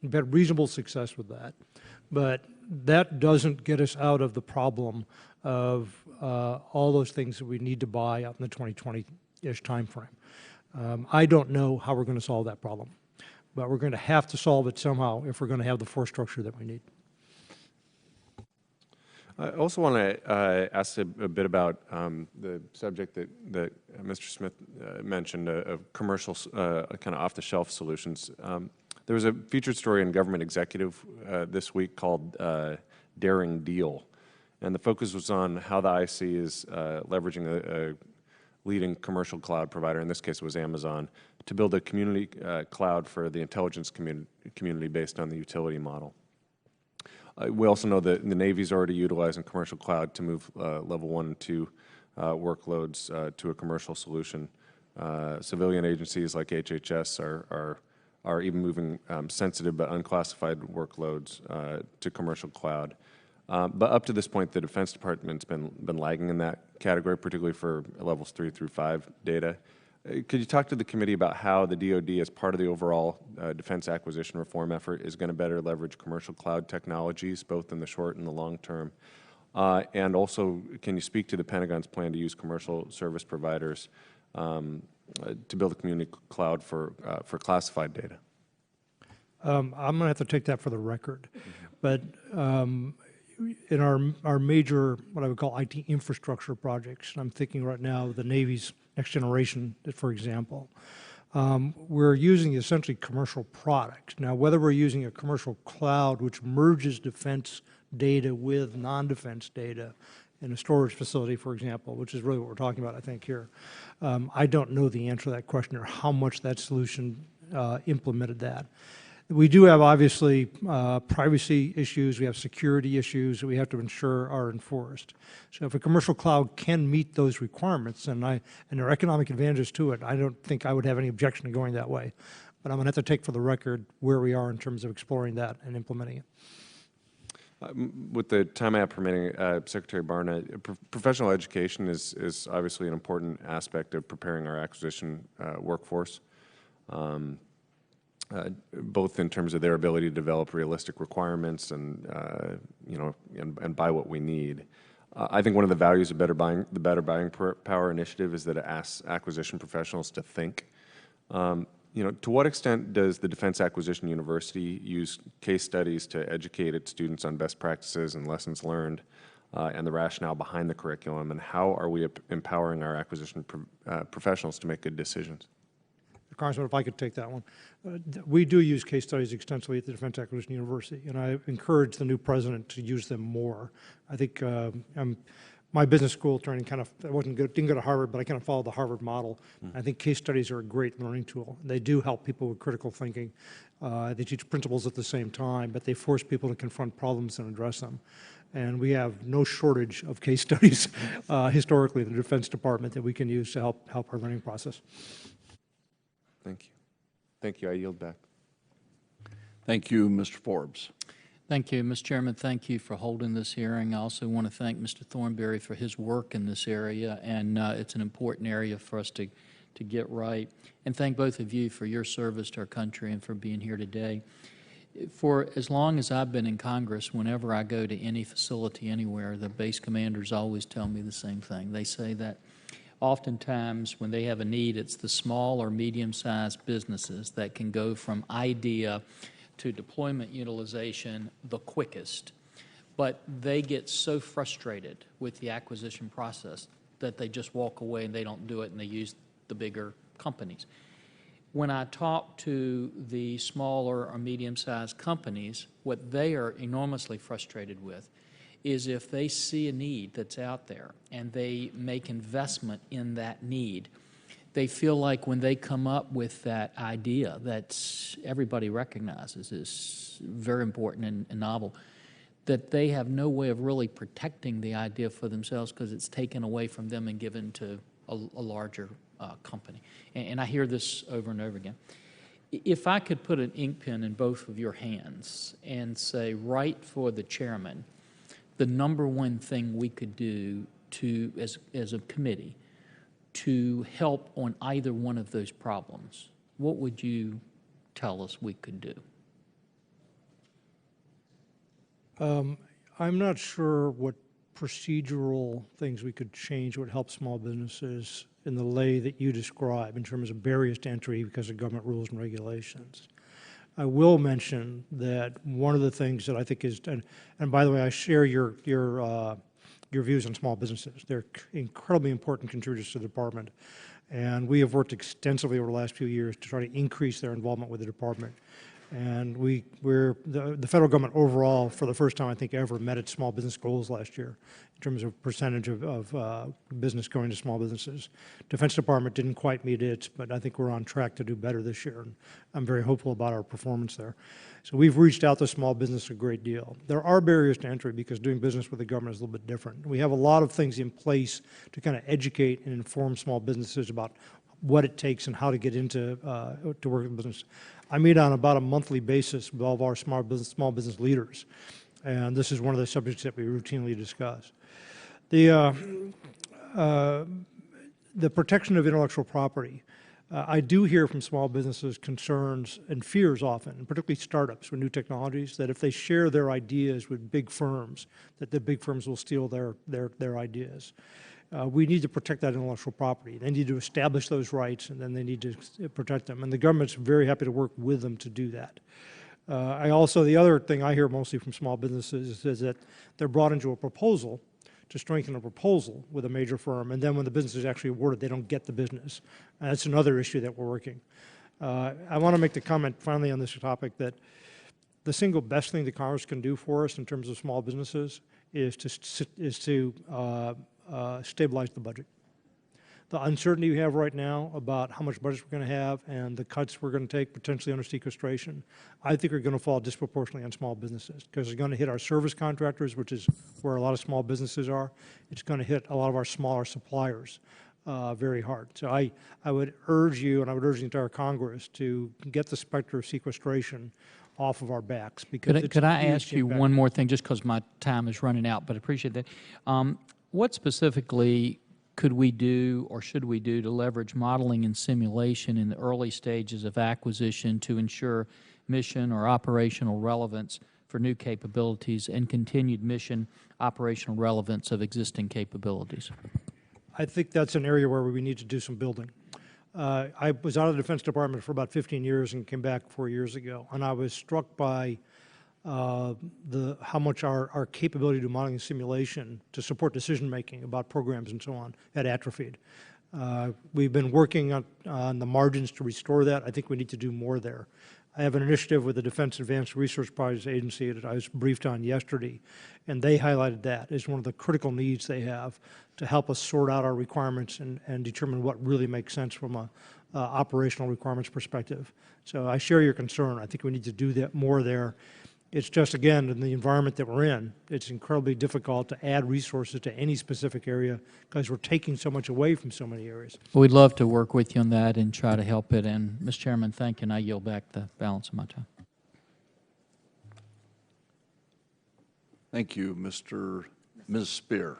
We've had reasonable success with that, but that doesn't get us out of the problem of all those things that we need to buy out in the 2020-ish time frame. I don't know how we're going to solve that problem, but we're going to have to solve it somehow if we're going to have the force structure that we need. I also want to ask a bit about the subject that Mr. Smith mentioned of commercial kind of off-the-shelf solutions. There was a featured story in Government Executive this week called Daring Deal, and the focus was on how the IC is leveraging a leading commercial cloud provider, in this case it was Amazon, to build a community cloud for the intelligence community based on the utility model. We also know that the Navy's already utilizing commercial cloud to move level 1 and 2 workloads to a commercial solution. Civilian agencies like HHS are even moving sensitive but unclassified workloads to commercial cloud. But up to this point, the Defense Department's been lagging in that category, particularly for levels 3 through 5 data. Could you talk to the committee about how the DoD, as part of the overall defense acquisition reform effort, is going to better leverage commercial cloud technologies, both in the short and the long term? And also, can you speak to the Pentagon's plan to use commercial service providers to build a community cloud for classified data? I'm going to have to take that for the record. But in our major, what I would call IT infrastructure projects, I'm thinking right now of the Navy's next generation, for example, we're using essentially commercial products. Now, whether we're using a commercial cloud which merges defense data with non-defense data in a storage facility, for example, which is really what we're talking about, I think, here, I don't know the answer to that question or how much that solution implemented that. We do have, obviously, privacy issues. We have security issues that we have to ensure are enforced. So if a commercial cloud can meet those requirements, and there are economic advantages to it, I don't think I would have any objection to going that way. But I'm going to have to take for the record where we are in terms of exploring that and implementing it. With the time I have permitting, Secretary Barna, professional education is obviously an important aspect of preparing our acquisition workforce. Both in terms of their ability to develop realistic requirements and and buy what we need. I think one of the values of the Better Buying Power initiative is that it asks acquisition professionals to think. To what extent does the Defense Acquisition University use case studies to educate its students on best practices and lessons learned and the rationale behind the curriculum, and how are we empowering our acquisition professionals to make good decisions? Congressman, if I could take that one. We do use case studies extensively at the Defense Acquisition University, and I encourage the new president to use them more. I think my business school training I wasn't good, didn't go to Harvard, but I kind of followed the Harvard model. I think case studies are a great learning tool. They do help people with critical thinking. They teach principles at the same time, but they force people to confront problems and address them. And we have no shortage of case studies historically in the Defense Department that we can use to help our learning process. Thank you. Thank you. I yield back. Thank you, Mr. Forbes. Thank you, Mr. Chairman. Thank you for holding this hearing. I also want to thank Mr. Thornberry for his work in this area, and it's an important area for us to get right. And thank both of you for your service to our country and for being here today. For as long as I've been in Congress, whenever I go to any facility anywhere, the base commanders always tell me the same thing. They say that oftentimes when they have a need, it's the small or medium-sized businesses that can go from idea to deployment utilization the quickest. But they get so frustrated with the acquisition process that they just walk away and they don't do it, and they use the bigger companies. When I talk to the smaller or medium-sized companies, what they are enormously frustrated with is if they see a need that's out there and they make investment in that need, they feel like when they come up with that idea that everybody recognizes is very important and novel, that they have no way of really protecting the idea for themselves because it's taken away from them and given to a larger company. And I hear this over and over again. If I could put an ink pen in both of your hands and say, write for the chairman, the number one thing we could do to, as a committee, to help on either one of those problems, what would you tell us we could do? I'm not sure what procedural things we could change would help small businesses in the way that you describe in terms of barriers to entry because of government rules and regulations. I will mention that one of the things that I think is, and by the way, I share your views on small businesses. They're incredibly important contributors to the department, and we have worked extensively over the last few years to try to increase their involvement with the department. And the federal government overall, for the first time I think ever, met its small business goals last year in terms of percentage of business going to small businesses. Defense Department didn't quite meet its, but I think we're on track to do better this year, and I'm very hopeful about our performance there. So we've reached out to small business a great deal. There are barriers to entry because doing business with the government is a little bit different. We have a lot of things in place to kind of educate and inform small businesses about what it takes and how to get into to work with business. I meet on about a monthly basis with all of our small business leaders, and this is one of the subjects that we routinely discuss. The protection of intellectual property. I do hear from small businesses concerns and fears often, and particularly startups with new technologies, that if they share their ideas with big firms, that the big firms will steal their ideas. We need to protect that intellectual property. They need to establish those rights, and then they need to protect them. And the government's very happy to work with them to do that. The other thing I hear mostly from small businesses is that they're brought into a proposal to strengthen a proposal with a major firm, and then when the business is actually awarded, they don't get the business. And that's another issue that we're working. I want to make the comment finally on this topic that the single best thing that Congress can do for us in terms of small businesses is to stabilize the budget. The uncertainty we have right now about how much budget we're going to have and the cuts we're going to take potentially under sequestration, I think are going to fall disproportionately on small businesses because it's going to hit our service contractors, which is where a lot of small businesses are. It's going to hit a lot of our smaller suppliers very hard. So I would urge you, and I would urge the entire Congress, to get the specter of sequestration off of our backs. Because Could I ask you one more thing, just because my time is running out, but I appreciate that. What specifically could we do or should we do to leverage modeling and simulation in the early stages of acquisition to ensure mission or operational relevance for new capabilities and continued mission operational relevance of existing capabilities? I think that's an area where we need to do some building. I was out of the Defense Department for about 15 years and came back 4 years ago, and I was struck by how much our capability to do modeling and simulation to support decision-making about programs and so on had atrophied. We've been working on the margins to restore that. I think we need to do more there. I have an initiative with the Defense Advanced Research Projects Agency that I was briefed on yesterday, and they highlighted that as one of the critical needs they have to help us sort out our requirements and determine what really makes sense from a operational requirements perspective. So I share your concern. I think we need to do that more there. It's just, again, in the environment that we're in, it's incredibly difficult to add resources to any specific area because we're taking so much away from so many areas. Well, we'd love to work with you on that and try to help it. And, Mr. Chairman, thank you, and I yield back the balance of my time. Thank you, Ms. Spear.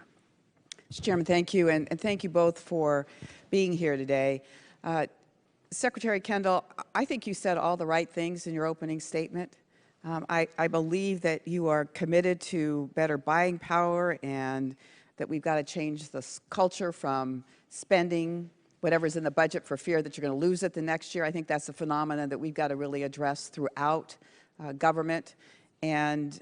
Mr. Chairman, thank you, and thank you both for being here today. Secretary Kendall, I think you said all the right things in your opening statement. I believe that you are committed to better buying power and that we've got to change the culture from spending whatever's in the budget for fear that you're going to lose it the next year. I think that's a phenomenon that we've got to really address throughout government. And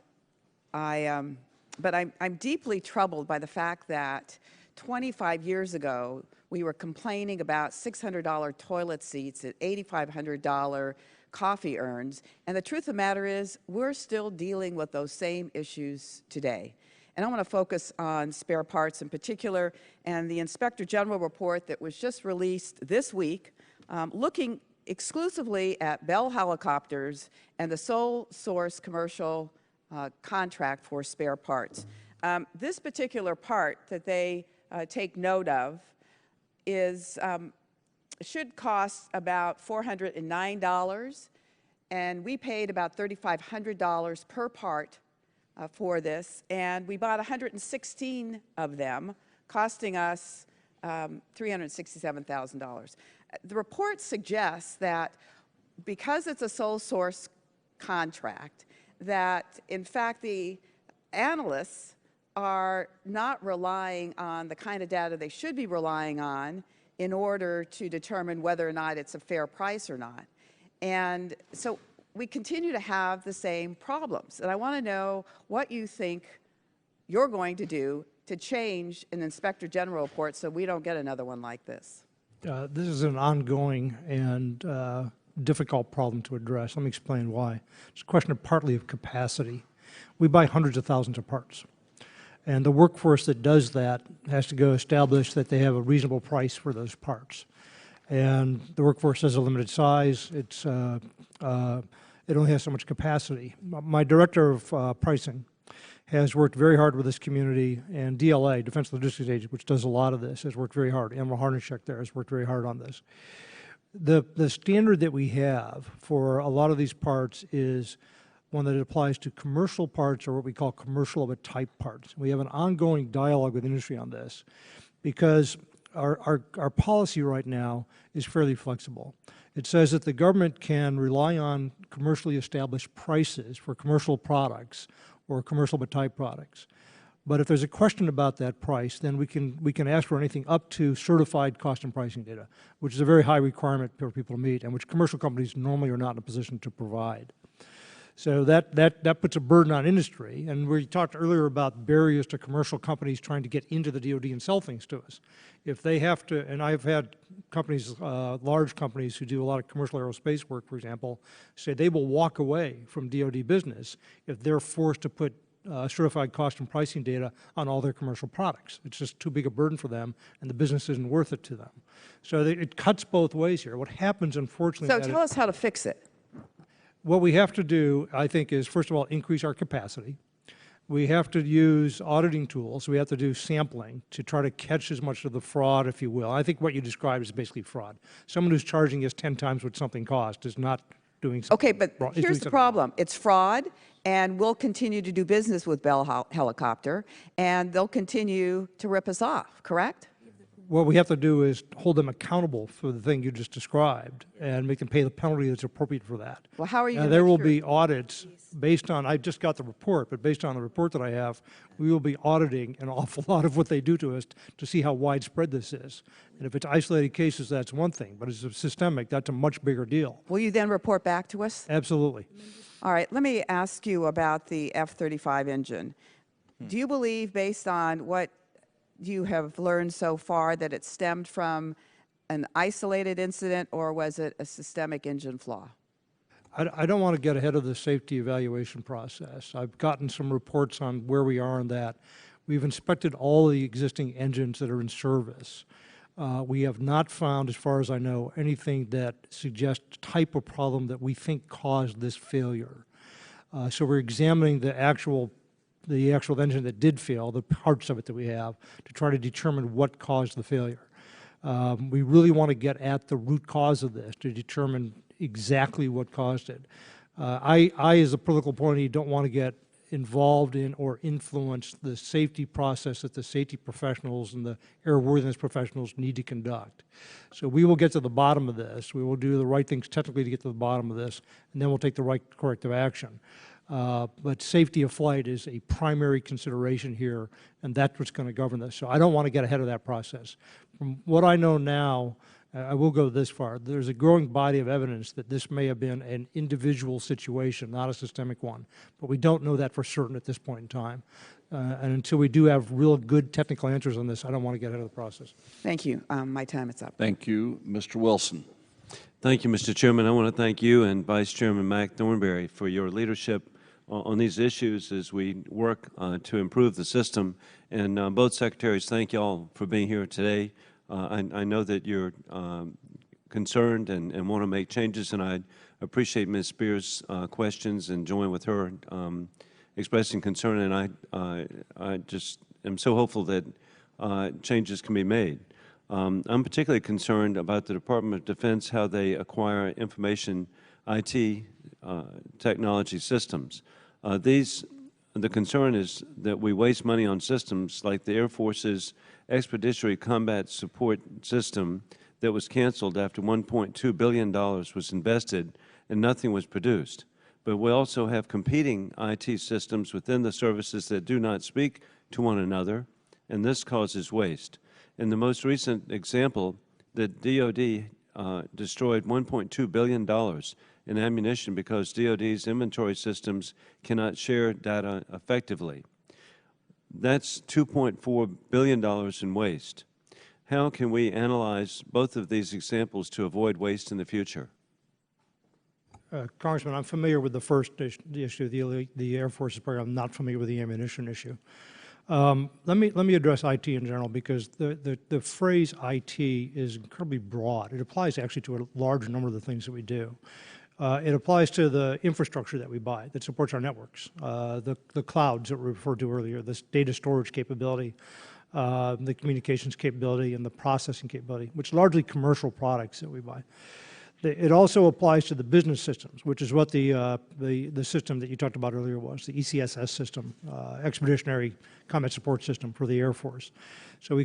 but I'm deeply troubled by the fact that 25 years ago, we were complaining about $600 toilet seats at $8,500 coffee urns, and the truth of the matter is we're still dealing with those same issues today. And I want to focus on spare parts in particular, and the Inspector General report that was just released this week, looking exclusively at Bell helicopters and the sole source commercial contract for spare parts. This particular part that they take note of is should cost about $409, and we paid about $3,500 per part for this, and we bought 116 of them, costing us $367,000. The report suggests that because it's a sole source contract, that in fact the analysts are not relying on the kind of data they should be relying on in order to determine whether or not it's a fair price or not. And so we continue to have the same problems. And I want to know what you think you're going to do to change an Inspector General report so we don't get another one like this. This is an ongoing and difficult problem to address. Let me explain why. It's a question of partly of capacity. We buy hundreds of thousands of parts. And the workforce that does that has to go establish that they have a reasonable price for those parts. And the workforce has a limited size. It only has so much capacity. My director of pricing has worked very hard with this community, and DLA, Defense Logistics Agency, which does a lot of this, has worked very hard. Emma Harnishek there has worked very hard on this. The standard that we have for a lot of these parts is one that applies to commercial parts, or what we call commercial of a type parts. We have an ongoing dialogue with industry on this because our policy right now is fairly flexible. It says that the government can rely on commercially established prices for commercial products or commercial of a type products. But if there's a question about that price, then we can ask for anything up to certified cost and pricing data, which is a very high requirement for people to meet and which commercial companies normally are not in a position to provide. So that puts a burden on industry. And we talked earlier about barriers to commercial companies trying to get into the DoD and sell things to us. If they have to, and I've had companies, large companies who do a lot of commercial aerospace work, for example, say they will walk away from DoD business if they're forced to put certified cost and pricing data on all their commercial products. It's just too big a burden for them, and the business isn't worth it to them. So it cuts both ways here. What happens, unfortunately— So tell us how to fix it. What we have to do, I think, is, first of all, increase our capacity. We have to use auditing tools. We have to do sampling to try to catch as much of the fraud, if you will. I think what you described is basically fraud. Someone who's charging us 10 times what something cost is not doing something. Okay, but here's the problem. It's fraud, and we'll continue to do business with Bell Helicopter, and they'll continue to rip us off, correct? What we have to do is hold them accountable for the thing you just described and make them pay the penalty that's appropriate for that. Well, how are you? There will be audits based on, I just got the report, but based on the report that I have, we will be auditing an awful lot of what they do to us to see how widespread this is. And if it's isolated cases, that's one thing, but if it's systemic, that's a much bigger deal. Will you then report back to us? Absolutely. All right, let me ask you about the F-35 engine. Do you believe, based on what you have learned so far, that it stemmed from an isolated incident, or was it a systemic engine flaw? I don't want to get ahead of the safety evaluation process. I've gotten some reports on where we are on that. We've inspected all the existing engines that are in service. We have not found, as far as I know, anything that suggests the type of problem that we think caused this failure. So we're examining the actual engine that did fail, the parts of it that we have, to try to determine what caused the failure. We really want to get at the root cause of this to determine exactly what caused it. I, as a political appointee, don't want to get involved in or influence the safety process that the safety professionals and the airworthiness professionals need to conduct. So we will get to the bottom of this. We will do the right things technically to get to the bottom of this, and then we'll take the right corrective action. But safety of flight is a primary consideration here, and that's what's going to govern this. So I don't want to get ahead of that process. From what I know now, I will go this far. There's a growing body of evidence that this may have been an individual situation, not a systemic one. But we don't know that for certain at this point in time. And until we do have real good technical answers on this, I don't want to get ahead of the process. Thank you. My time is up. Thank you. Mr. Wilson. Thank you, Mr. Chairman. I want to thank you and Vice Chairman Mac Thornberry for your leadership on these issues as we work to improve the system. And both secretaries, thank you all for being here today. I know that you're concerned and want to make changes, and I appreciate Ms. Spears' questions and join with her expressing concern, and I just am so hopeful that changes can be made. I'm particularly concerned about the Department of Defense, how they acquire information IT technology systems. The concern is that we waste money on systems like the Air Force's Expeditionary Combat Support System that was canceled after $1.2 billion was invested and nothing was produced. But we also have competing IT systems within the services that do not speak to one another, and this causes waste. In the most recent example, the DoD destroyed $1.2 billion in ammunition because DoD's inventory systems cannot share data effectively. That's $2.4 billion in waste. How can we analyze both of these examples to avoid waste in the future? Congressman, I'm familiar with the first issue, the Air Force's program. I'm not familiar with the ammunition issue. Let me address IT in general, because the phrase IT is incredibly broad. It applies actually to a large number of the things that we do. It applies to the infrastructure that we buy that supports our networks, the clouds that we referred to earlier, this data storage capability, the communications capability, and the processing capability, which are largely commercial products that we buy. It also applies to the business systems, which is what the system that you talked about earlier was, the ECSS system, Expeditionary Combat Support System for the Air Force. So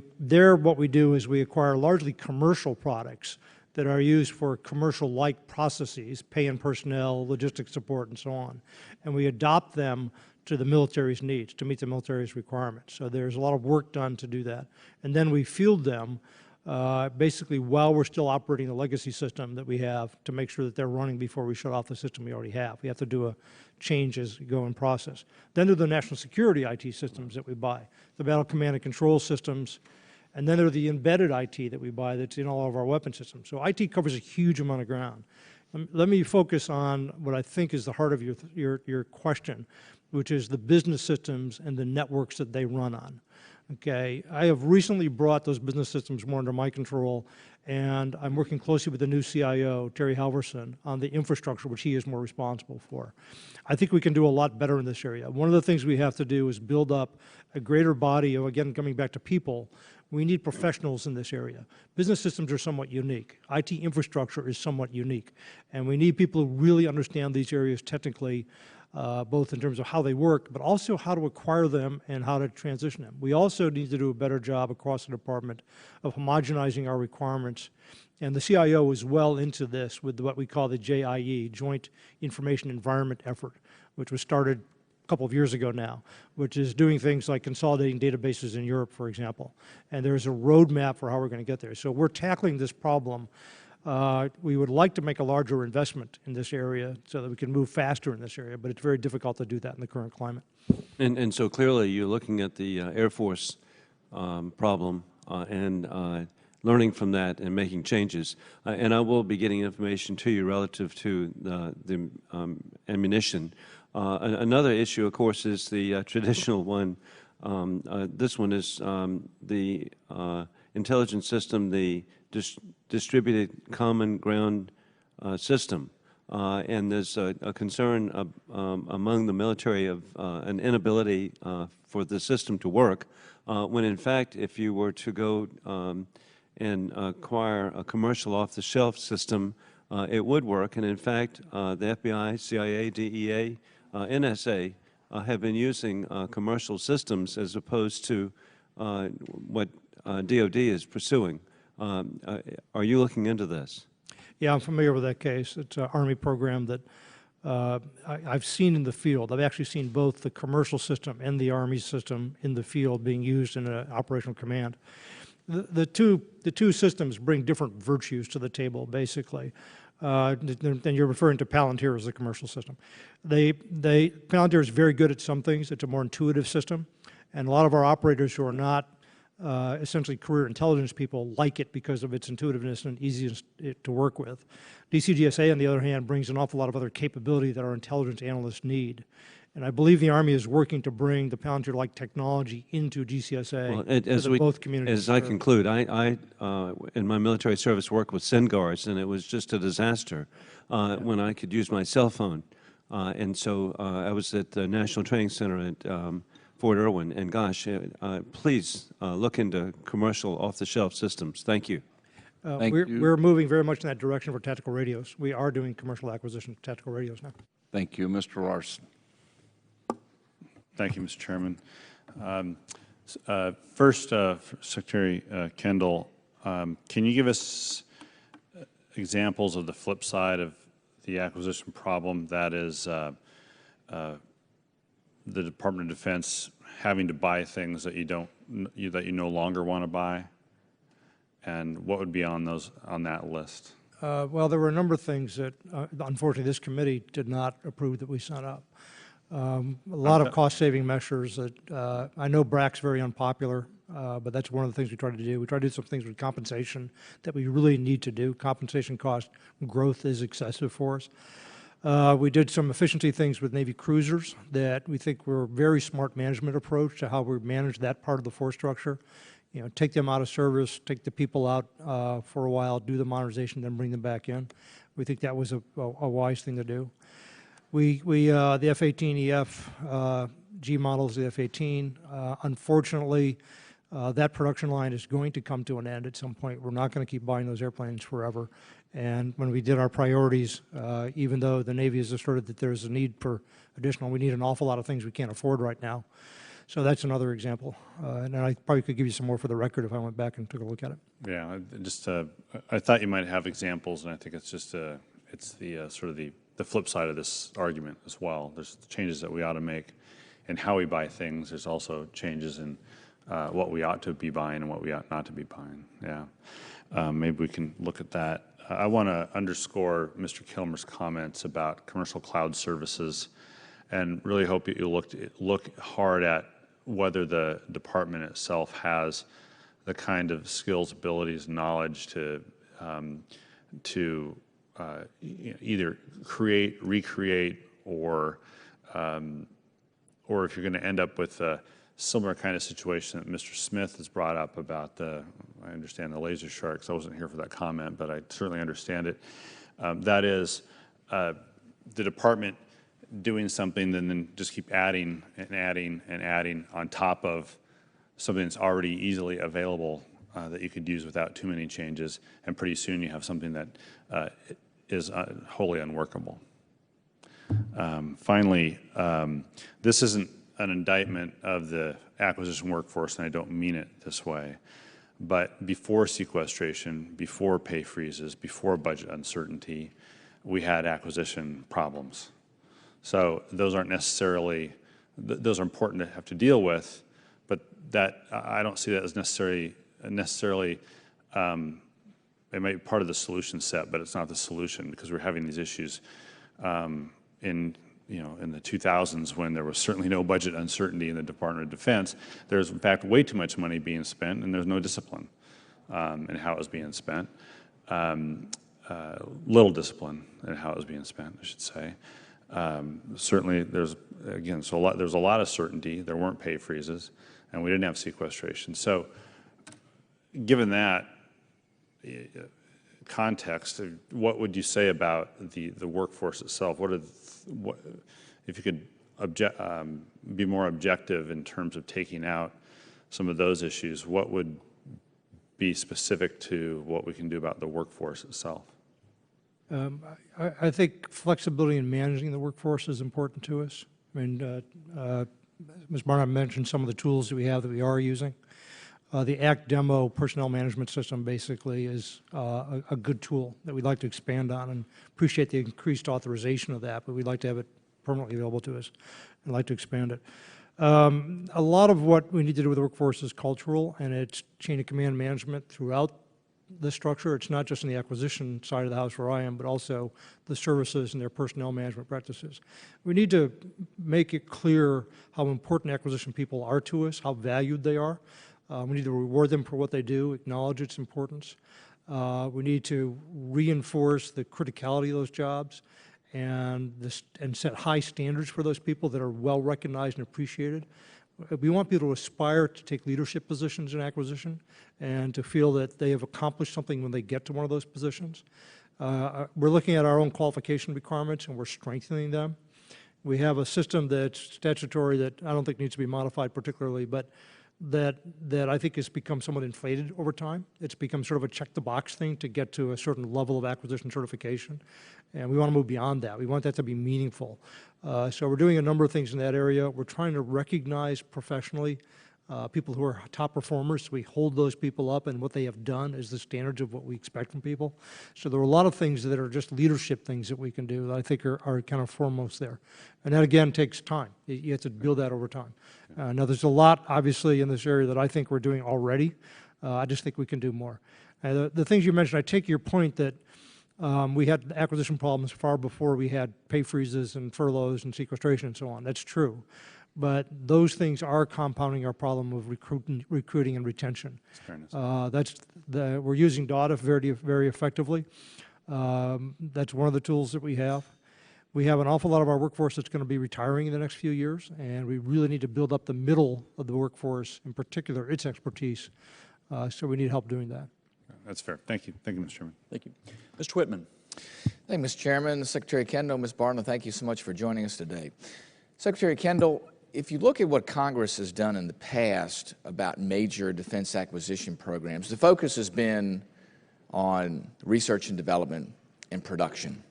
what we do is we acquire largely commercial products that are used for commercial-like processes, pay and personnel, logistics support, and so on. And we adopt them to the military's needs, to meet the military's requirements. So there's a lot of work done to do that. And then we field them basically while we're still operating the legacy system that we have to make sure that they're running before we shut off the system we already have. We have to do a change as we go in process. Then there are the national security IT systems that we buy, the battle command and control systems, and then there are the embedded IT that we buy that's in all of our weapon systems. So IT covers a huge amount of ground. Let me focus on what I think is the heart of your question, which is the business systems and the networks that they run on. Okay, I have recently brought those business systems more under my control, and I'm working closely with the new CIO, Terry Halverson, on the infrastructure, which he is more responsible for. I think we can do a lot better in this area. One of the things we have to do is build up a greater body of, again, coming back to people, we need professionals in this area. Business systems are somewhat unique. IT infrastructure is somewhat unique, and we need people who really understand these areas technically, both in terms of how they work, but also how to acquire them and how to transition them. We also need to do a better job across the department of homogenizing our requirements. And the CIO is well into this with what we call the JIE, Joint Information Environment Effort, which was started a couple of years ago now, which is doing things like consolidating databases in Europe, for example. And there's a roadmap for how we're going to get there. So we're tackling this problem. We would like to make a larger investment in this area so that we can move faster in this area, but it's very difficult to do that in the current climate. And so clearly you're looking at the Air Force problem and learning from that and making changes. And I will be getting information to you relative to the ammunition. Another issue, of course, is the traditional one. This one is the intelligence system, the distributed common ground system. And there's a concern among the military of an inability for the system to work, when in fact, if you were to go and acquire a commercial off-the-shelf system, it would work. And in fact, the FBI, CIA, DEA, NSA have been using commercial systems as opposed to what DOD is pursuing. Are you looking into this? Yeah, I'm familiar with that case. It's an Army program that I've seen in the field. I've actually seen both the commercial system and the Army system in the field being used in an operational command. The two systems bring different virtues to the table, basically. Then you're referring to Palantir as the commercial system. Palantir is very good at some things. It's a more intuitive system. And a lot of our operators who are not essentially career intelligence people like it because of its intuitiveness and easiness to work with. DCGSA, on the other hand, brings an awful lot of other capability that our intelligence analysts need. And I believe the Army is working to bring the Palantir-like technology into GCSA so that both communities as I conclude, I in my military service worked with SINGARs, and it was just a disaster when I could use my cell phone. And so I was at the National Training Center at Fort Irwin, and gosh, please look into commercial off-the-shelf systems. Thank you. We're moving very much in that direction for tactical radios. We are doing commercial acquisition of tactical radios now. Thank you. Mr. Larson. Thank you, Mr. Chairman. First, Secretary Kendall, can you give us examples of the flip side of the acquisition problem, that is the Department of Defense having to buy things that you no longer want to buy, and what would be on that list? Well, there were a number of things that, unfortunately, this committee did not approve that we sent up. A lot of cost-saving measures that I know BRAC's very unpopular, but that's one of the things we try to do. We try to do some things with compensation that we really need to do. Compensation cost growth is excessive for us. We did some efficiency things with Navy cruisers that we think were a very smart management approach to how we manage that part of the force structure. You know, take them out of service, take the people out for a while, do the modernization, then bring them back in. We think that was a wise thing to do. The F-18EF G models, the F-18, unfortunately, that production line is going to come to an end at some point. We're not going to keep buying those airplanes forever. And when we did our priorities, even though the Navy has asserted that there's a need for additional, we need an awful lot of things we can't afford right now. So that's another example. And I probably could give you some more for the record if I went back and took a look at it. Yeah, just I thought you might have examples, and I think it's just it's the sort of the flip side of this argument as well. There's changes that we ought to make in how we buy things. There's also changes in what we ought to be buying and what we ought not to be buying. Yeah, maybe we can look at that. I want to underscore Mr. Kilmer's comments about commercial cloud services, and really hope that you look hard at whether the department itself has the kind of skills, abilities, knowledge to either create, recreate, or if you're going to end up with a similar kind of situation that Mr. Smith has brought up about I understand the laser sharks. I wasn't here for that comment, but I certainly understand it. That is the department doing something and then just keep adding and adding and adding on top of something that's already easily available that you could use without too many changes, and pretty soon you have something that is wholly unworkable. Finally, this isn't an indictment of the acquisition workforce, and I don't mean it this way, but before sequestration, before pay freezes, before budget uncertainty, we had acquisition problems. So those aren't necessarily, those are important to have to deal with, but that I don't see that as necessarily it may be part of the solution set, but it's not the solution, because we're having these issues in the 2000s when there was certainly no budget uncertainty in the Department of Defense. There's in fact way too much money being spent, and there's no discipline. in how it was being spent. Little discipline in how it was being spent, I should say. Certainly, there's a lot of certainty. There weren't pay freezes, and we didn't have sequestration. So, given that context, what would you say about the workforce itself? What if you could be more objective in terms of taking out some of those issues? What would be specific to what we can do about the workforce itself? I think flexibility in managing the workforce is important to us. I mean, Ms. Barna mentioned some of the tools that we have that we are using. The ACT demo personnel management system basically is a good tool that we'd like to expand on, and appreciate the increased authorization of that, but we'd like to have it permanently available to us and like to expand it. A lot of what we need to do with the workforce is cultural, and it's chain of command management throughout the structure. It's not just in the acquisition side of the house where I am, but also the services and their personnel management practices. We need to make it clear how important acquisition people are to us, how valued they are. We need to reward them for what they do, acknowledge its importance. We need to reinforce the criticality of those jobs and set high standards for those people that are well recognized and appreciated. We want people to aspire to take leadership positions in acquisition and to feel that they have accomplished something when they get to one of those positions. We're looking at our own qualification requirements, and we're strengthening them. We have a system that's statutory that I don't think needs to be modified particularly, but that I think has become somewhat inflated over time. It's become sort of a check-the-box thing to get to a certain level of acquisition certification, and we want to move beyond that. We want that to be meaningful. So we're doing a number of things in that area. We're trying to recognize professionally people who are top performers. So we hold those people up, and what they have done is the standards of what we expect from people. So there are a lot of things that are just leadership things that we can do that I think are kind of foremost there. And that, again, takes time. You have to build that over time. Now, there's a lot, obviously, in this area that I think we're doing already. I just think we can do more. The things you mentioned, I take your point that we had acquisition problems far before we had pay freezes and furloughs and sequestration and so on. That's true. But those things are compounding our problem of recruiting and retention. We're using data very, very effectively. That's one of the tools that we have. We have an awful lot of our workforce that's going to be retiring in the next few years, and we really need to build up the middle of the workforce, in particular its expertise. So we need help doing that. That's fair. Thank you. Thank you, Mr. Chairman. Thank you. Mr. Whitman. Thank you, Mr. Chairman. Secretary Kendall, Ms. Barna, thank you so much for joining us today. Secretary Kendall, if you look at what Congress has done in the past about major defense acquisition programs, the focus has been on research and development and production.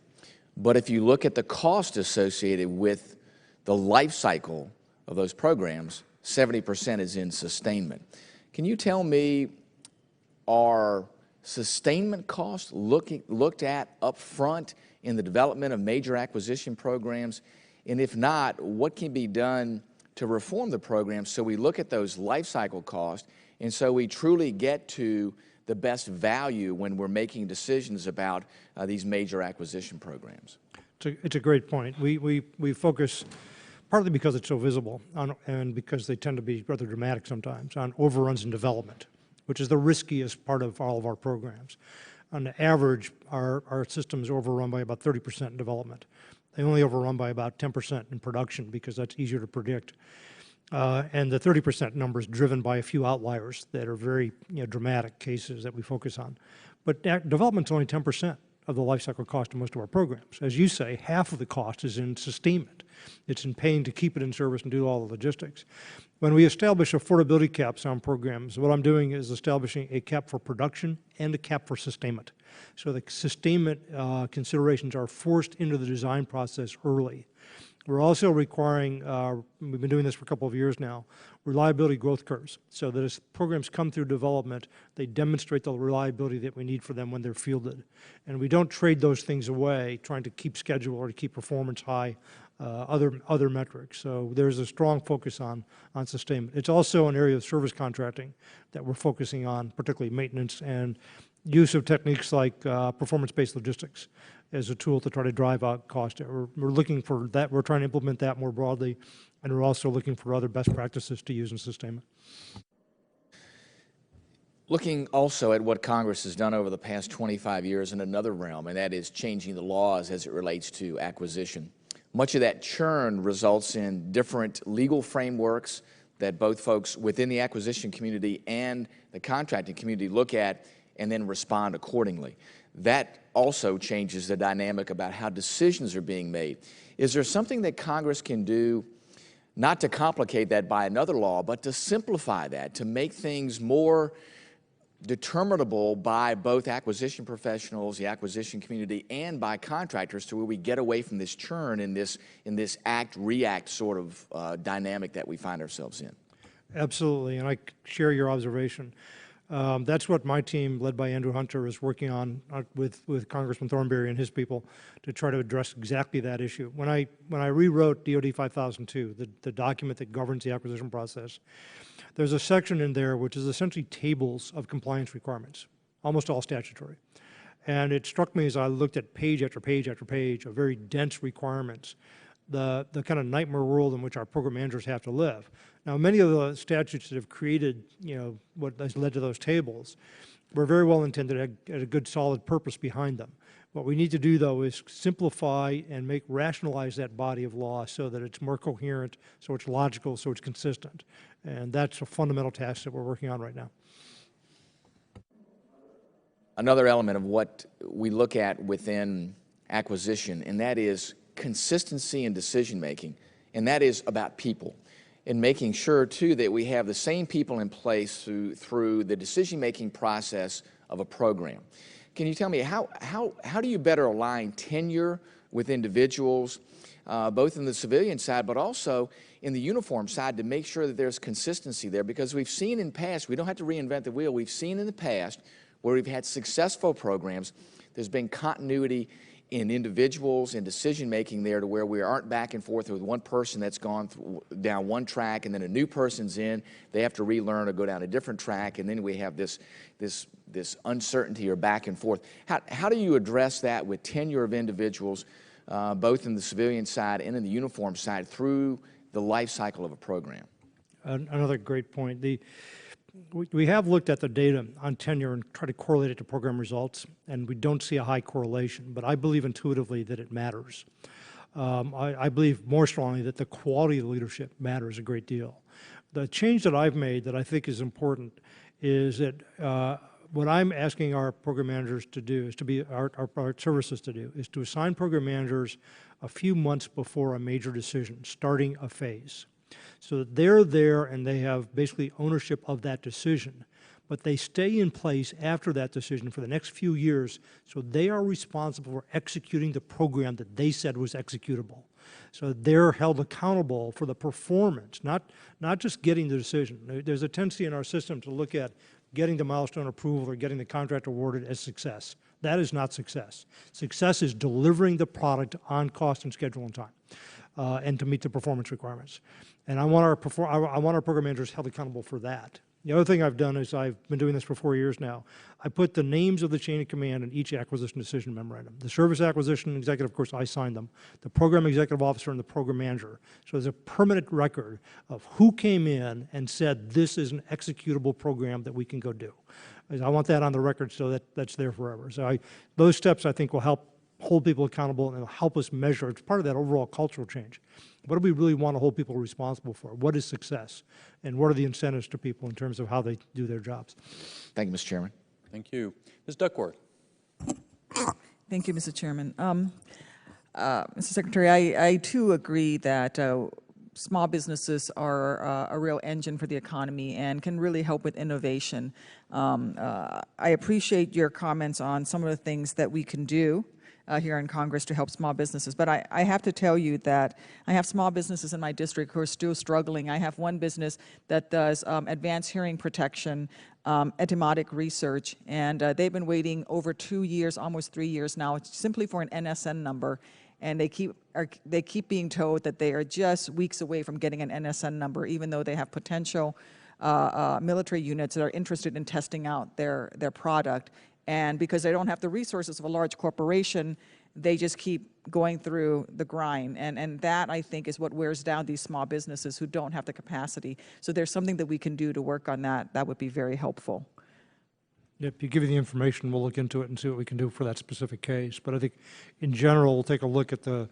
But if you look at the cost associated with the life cycle of those programs, 70% is in sustainment. Can you tell me, are sustainment costs looked at up front in the development of major acquisition programs? And if not, what can be done to reform the program so we look at those life cycle costs and so we truly get to the best value when we're making decisions about these major acquisition programs? It's a great point. We focus, partly because it's so visible and because they tend to be rather dramatic sometimes, on overruns in development, which is the riskiest part of all of our programs. On average, our system is overrun by about 30% in development. They only overrun by about 10% in production because that's easier to predict. And the 30% number is driven by a few outliers that are very dramatic cases that we focus on. But development's only 10% of the life cycle cost of most of our programs. As you say, half of the cost is in sustainment. It's in paying to keep it in service and do all the logistics. When we establish affordability caps on programs, what I'm doing is establishing a cap for production and a cap for sustainment. So the sustainment considerations are forced into the design process early. We're also requiring, we've been doing this for a couple of years now, reliability growth curves, so that as programs come through development, they demonstrate the reliability that we need for them when they're fielded. And we don't trade those things away trying to keep schedule or to keep performance high, other metrics. So there's a strong focus on sustainment. It's also an area of service contracting that we're focusing on, particularly maintenance and use of techniques like performance-based logistics as a tool to try to drive out cost. We're looking for that. We're trying to implement that more broadly, and we're also looking for other best practices to use in sustainment. Looking also at what Congress has done over the past 25 years in another realm, and that is changing the laws as it relates to acquisition. Much of that churn results in different legal frameworks that both folks within the acquisition community and the contracting community look at and then respond accordingly. That also changes the dynamic about how decisions are being made. Is there something that Congress can do, not to complicate that by another law, but to simplify that, to make things more determinable by both acquisition professionals, the acquisition community, and by contractors, to where we get away from this churn in this act-react sort of dynamic that we find ourselves in? Absolutely, and I share your observation. That's what my team, led by Andrew Hunter, is working on with Congressman Thornberry and his people to try to address exactly that issue. When I rewrote DoD 5002, the document that governs the acquisition process, there's a section in there which is essentially tables of compliance requirements, almost all statutory. And it struck me as I looked at page after page after page of very dense requirements, the kind of nightmare world in which our program managers have to live. Now, many of the statutes that have created, what has led to those tables were very well intended, had a good solid purpose behind them. What we need to do, though, is simplify and rationalize that body of law so that it's more coherent, so it's logical, so it's consistent. And that's a fundamental task that we're working on right now. Another element of what we look at within acquisition, and that is consistency in decision-making, and that is about people, and making sure, too, that we have the same people in place through the decision-making process of a program. Can you tell me how do you better align tenure with individuals, both in the civilian side but also in the uniform side, to make sure that there's consistency there? Because we've seen in past, we don't have to reinvent the wheel, we've seen in the past where we've had successful programs, there's been continuity in individuals and decision-making there, to where we aren't back and forth with one person that's gone down one track and then a new person's in, they have to relearn or go down a different track, and then we have this uncertainty or back and forth. How do you address that with tenure of individuals, both in the civilian side and in the uniform side, through the life cycle of a program? Another great point. We have looked at the data on tenure and tried to correlate it to program results, and we don't see a high correlation, but I believe intuitively that it matters. I believe more strongly that the quality of the leadership matters a great deal. The change that I've made that I think is important is that what I'm asking our program managers to do, is to be our services to do, is to assign program managers a few months before a major decision, starting a phase. So that they're there and they have basically ownership of that decision, but they stay in place after that decision for the next few years, so they are responsible for executing the program that they said was executable. So they're held accountable for the performance, not just getting the decision. There's a tendency in our system to look at getting the milestone approval or getting the contract awarded as success. That is not success. Success is delivering the product on cost and schedule and time, and to meet the performance requirements. And I want our program managers held accountable for that. The other thing I've done is, I've been doing this for 4 years now, I put the names of the chain of command in each acquisition decision memorandum. The service acquisition executive, of course, I signed them, the program executive officer and the program manager. So there's a permanent record of who came in and said, this is an executable program that we can go do. I want that on the record so that's there forever. So those steps, I think, will help hold people accountable and it'll help us measure. It's part of that overall cultural change. What do we really want to hold people responsible for? What is success? And what are the incentives to people in terms of how they do their jobs? Thank you, Mr. Chairman. Thank you. Ms. Duckworth. Thank you, Mr. Chairman. Mr. Secretary, I too agree that small businesses are a real engine for the economy and can really help with innovation. I appreciate your comments on some of the things that we can do here in Congress to help small businesses. But I have to tell you that I have small businesses in my district who are still struggling. I have one business that does advanced hearing protection, etymologic research, and they've been waiting over 2 years, almost 3 years now, simply for an NSN number. And they keep being told that they are just weeks away from getting an NSN number, even though they have potential military units that are interested in testing out their product. And because they don't have the resources of a large corporation, they just keep going through the grind. And that, I think, is what wears down these small businesses who don't have the capacity. So there's something that we can do to work on that. That would be very helpful. If you give you the information, we'll look into it and see what we can do for that specific case. But I think, in general, we'll take a look at the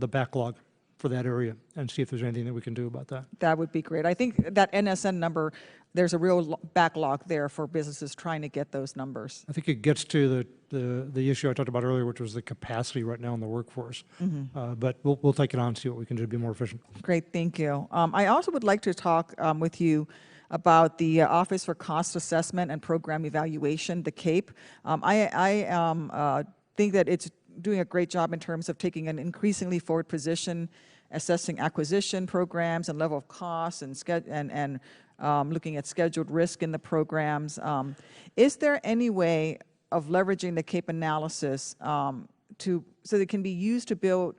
backlog for that area and see if there's anything that we can do about that. That would be great. I think that NSN number, there's a real backlog there for businesses trying to get those numbers. I think it gets to the issue I talked about earlier, which was the capacity right now in the workforce. But we'll take it on and see what we can do to be more efficient. Great, thank you. I also would like to talk with you about the Office for Cost Assessment and Program Evaluation, the CAPE. I think that it's doing a great job in terms of taking an increasingly forward position, assessing acquisition programs and level of costs, and looking at scheduled risk in the programs. Is there any way of leveraging the CAPE analysis so that it can be used to build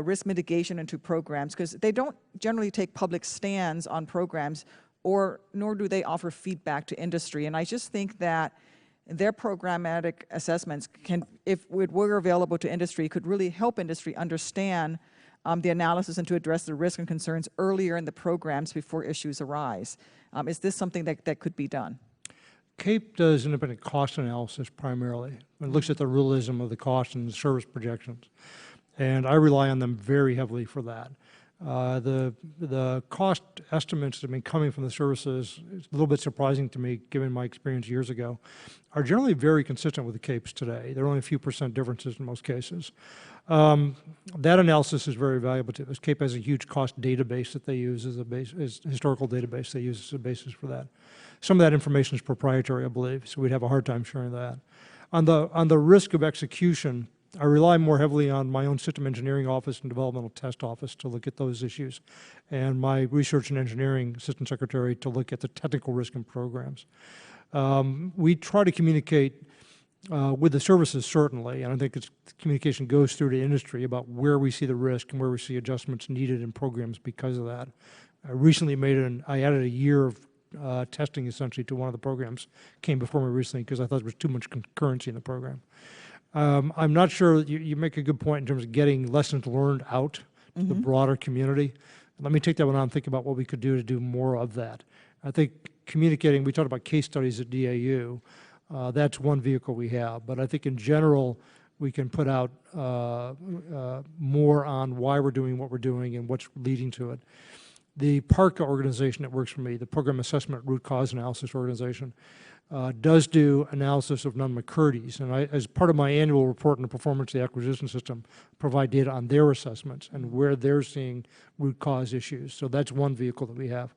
risk mitigation into programs? Because they don't generally take public stands on programs, nor do they offer feedback to industry. And I just think that their programmatic assessments can, if it were available to industry, could really help industry understand the analysis and to address the risks and concerns earlier in the programs before issues arise. Is this something that could be done? CAPE does independent cost analysis primarily. It looks at the realism of the cost and the service projections. And I rely on them very heavily for that. The cost estimates that have been coming from the services, it's a little bit surprising to me, given my experience years ago, are generally very consistent with the CAPEs today. There are only a few % differences in most cases. That analysis is very valuable to us. CAPE has a huge cost database that they use as a historical database they use as a basis for that. Some of that information is proprietary, I believe, so we'd have a hard time sharing that. On the risk of execution, I rely more heavily on my own system engineering office and developmental test office to look at those issues, and my research and engineering assistant secretary to look at the technical risk in programs. We try to communicate with the services, certainly, and I think communication goes through to industry about where we see the risk and where we see adjustments needed in programs because of that. I recently I added a year of testing essentially to one of the programs, came before me recently because I thought there was too much concurrency in the program. I'm not sure, you make a good point in terms of getting lessons learned out to the broader community. Let me take that one on and think about what we could do to do more of that. I think communicating, we talked about case studies at DAU, that's one vehicle we have, but I think in general, we can put out more on why we're doing what we're doing and what's leading to it. The PARCA organization that works for me, the Program Assessment Root Cause Analysis Organization, does do analysis of non-McCurdy's, and I, as part of my annual report on the performance of the acquisition system, provide data on their assessments and where they're seeing root cause issues. So that's one vehicle that we have.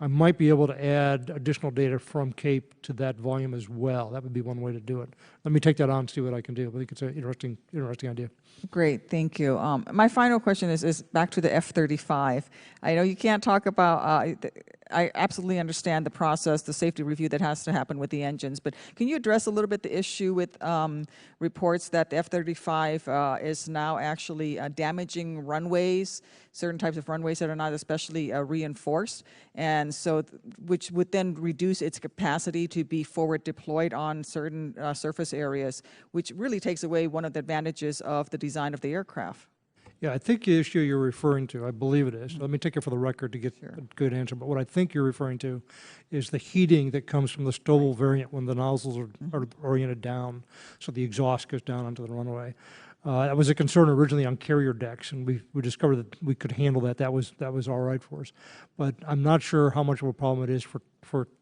I might be able to add additional data from CAPE to that volume as well. That would be one way to do it. Let me take that on and see what I can do. I think it's an interesting idea. Great, thank you. My final question is back to the F-35. I know you can't talk about, I absolutely understand the process, the safety review that has to happen with the engines, but can you address a little bit the issue with reports that the F-35 is now actually damaging runways, certain types of runways that are not especially reinforced, and so which would then reduce its capacity to be forward deployed on certain surface areas, which really takes away one of the advantages of the design of the aircraft? Yeah, I think the issue you're referring to, I believe it is. Let me take it for the record to get a good answer. But what I think you're referring to is the heating that comes from the Stovall variant when the nozzles are oriented down, so the exhaust goes down onto the runway. That was a concern originally on carrier decks, and we discovered that we could handle that. That was all right for us. But I'm not sure how much of a problem it is for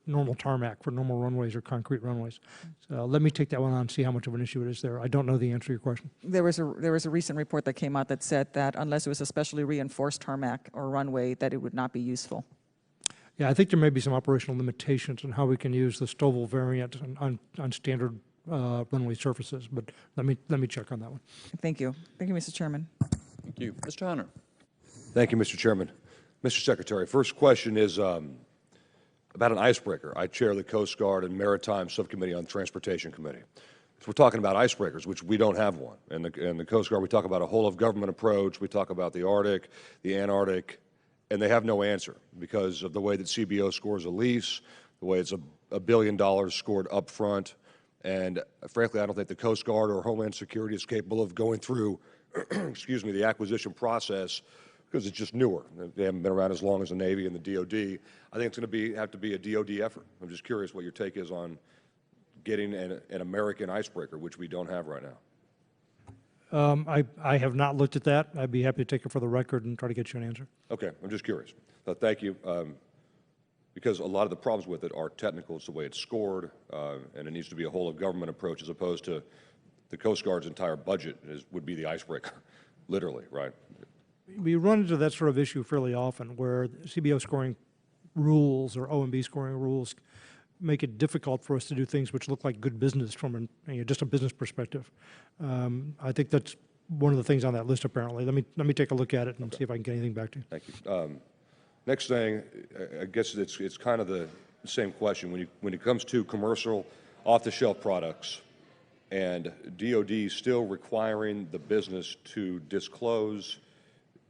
normal tarmac, for normal runways or concrete runways. So let me take that one on and see how much of an issue it is there. I don't know the answer to your question. There was a recent report that came out that said that unless it was a specially reinforced tarmac or runway, that it would not be useful. Yeah, I think there may be some operational limitations on how we can use the Stovall variant on standard runway surfaces, but let me check on that one. Thank you. Thank you, Mr. Chairman. Thank you. Mr. Hunter. Thank you, Mr. Chairman. Mr. Secretary, first question is about an icebreaker. I chair the Coast Guard and Maritime Subcommittee on the Transportation Committee. So we're talking about icebreakers, which we don't have one. And the Coast Guard, we talk about a whole-of-government approach. We talk about the Arctic, the Antarctic, and they have no answer because of the way that CBO scores a lease, the way it's $1 billion scored up front. And frankly, I don't think the Coast Guard or Homeland Security is capable of going through, excuse me, the acquisition process because it's just newer. They haven't been around as long as the Navy and the DOD. I think it's going to have to be a DOD effort. I'm just curious what your take is on getting an American icebreaker, which we don't have right now. I have not looked at that. I'd be happy to take it for the record and try to get you an answer. Okay, I'm just curious. Thank you. Because a lot of the problems with it are technical. It's the way it's scored, and it needs to be a whole-of-government approach as opposed to the Coast Guard's entire budget would be the icebreaker, literally, right? We run into that sort of issue fairly often where CBO scoring rules or OMB scoring rules make it difficult for us to do things which look like good business from just a business perspective. I think that's one of the things on that list, apparently. Let me take a look at it and see if I can get anything back to you. Thank you. Next thing, I guess it's kind of the same question. When it comes to commercial off-the-shelf products and DOD still requiring the business to disclose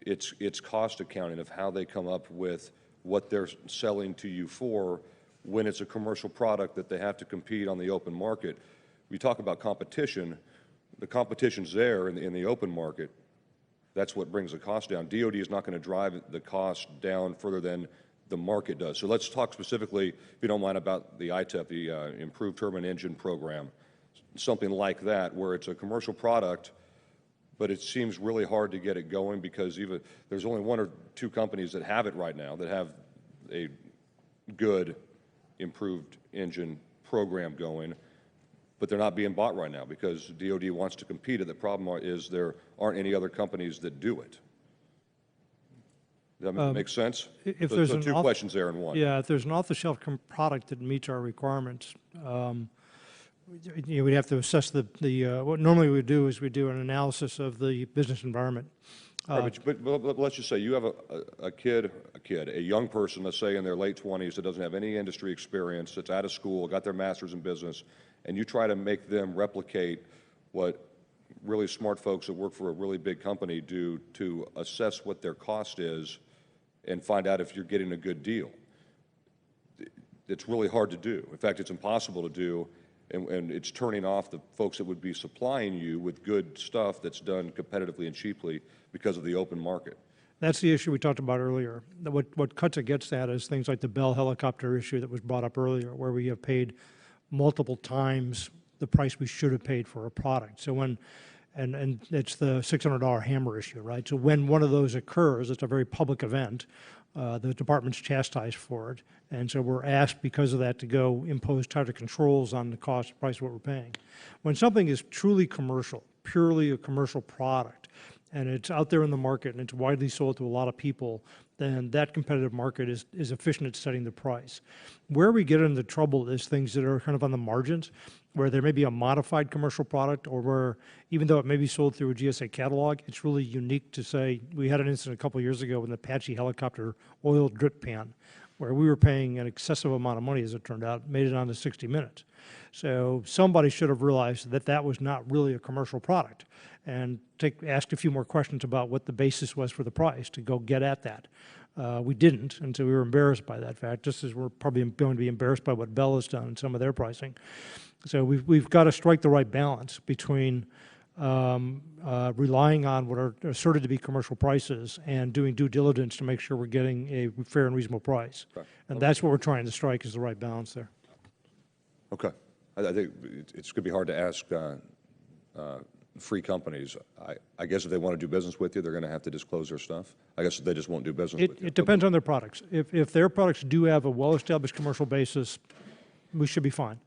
its cost accounting of how they come up with what they're selling to you for when it's a commercial product that they have to compete on the open market. We talk about competition. The competition's there in the open market. That's what brings the cost down. DOD is not going to drive the cost down further than the market does. So let's talk specifically, if you don't mind, about the ITEP, the Improved Turbine Engine Program, something like that, where it's a commercial product, but it seems really hard to get it going because there's only one or two companies that have it right now that have a good improved engine program going, but they're not being bought right now because DOD wants to compete. And the problem is there aren't any other companies that do it. Does that make sense? If so there's two questions there in one. Yeah, if there's an off-the-shelf product that meets our requirements, we'd have to assess what normally we do is we do an analysis of the business environment. Right, but let's just say you have a young person, let's say in their late 20s, that doesn't have any industry experience, that's out of school, got their master's in business, and you try to make them replicate what really smart folks that work for a really big company do to assess what their cost is and find out if you're getting a good deal. It's really hard to do. In fact, it's impossible to do, and it's turning off the folks that would be supplying you with good stuff that's done competitively and cheaply because of the open market. That's the issue we talked about earlier. What cuts against that is things like the Bell helicopter issue that was brought up earlier, where we have paid multiple times the price we should have paid for a product. So and it's the $600 hammer issue, right? So when one of those occurs, it's a very public event. The department's chastised for it, and so we're asked because of that to go impose tighter controls on the cost price of what we're paying. When something is truly commercial, purely a commercial product, and it's out there in the market and it's widely sold to a lot of people, then that competitive market is efficient at setting the price. Where we get into trouble is things that are kind of on the margins, where there may be a modified commercial product, or where even though it may be sold through a GSA catalog, it's really unique to say. We had an incident a couple of years ago with an Apache helicopter oil drip pan, where we were paying an excessive amount of money, as it turned out, made it on to 60 Minutes. So somebody should have realized that that was not really a commercial product and ask a few more questions about what the basis was for the price to go get at that. We didn't, and so we were embarrassed by that fact, just as we're probably going to be embarrassed by what Bell has done in some of their pricing. So we've got to strike the right balance between relying on what are asserted to be commercial prices and doing due diligence to make sure we're getting a fair and reasonable price. Okay. And that's what we're trying to strike, is the right balance there. Okay. I think it's going to be hard to ask free companies. I guess if they want to do business with you, they're going to have to disclose their stuff. I guess they just won't do business with you. It depends on their products. If their products do have a well-established commercial basis, we should be fine.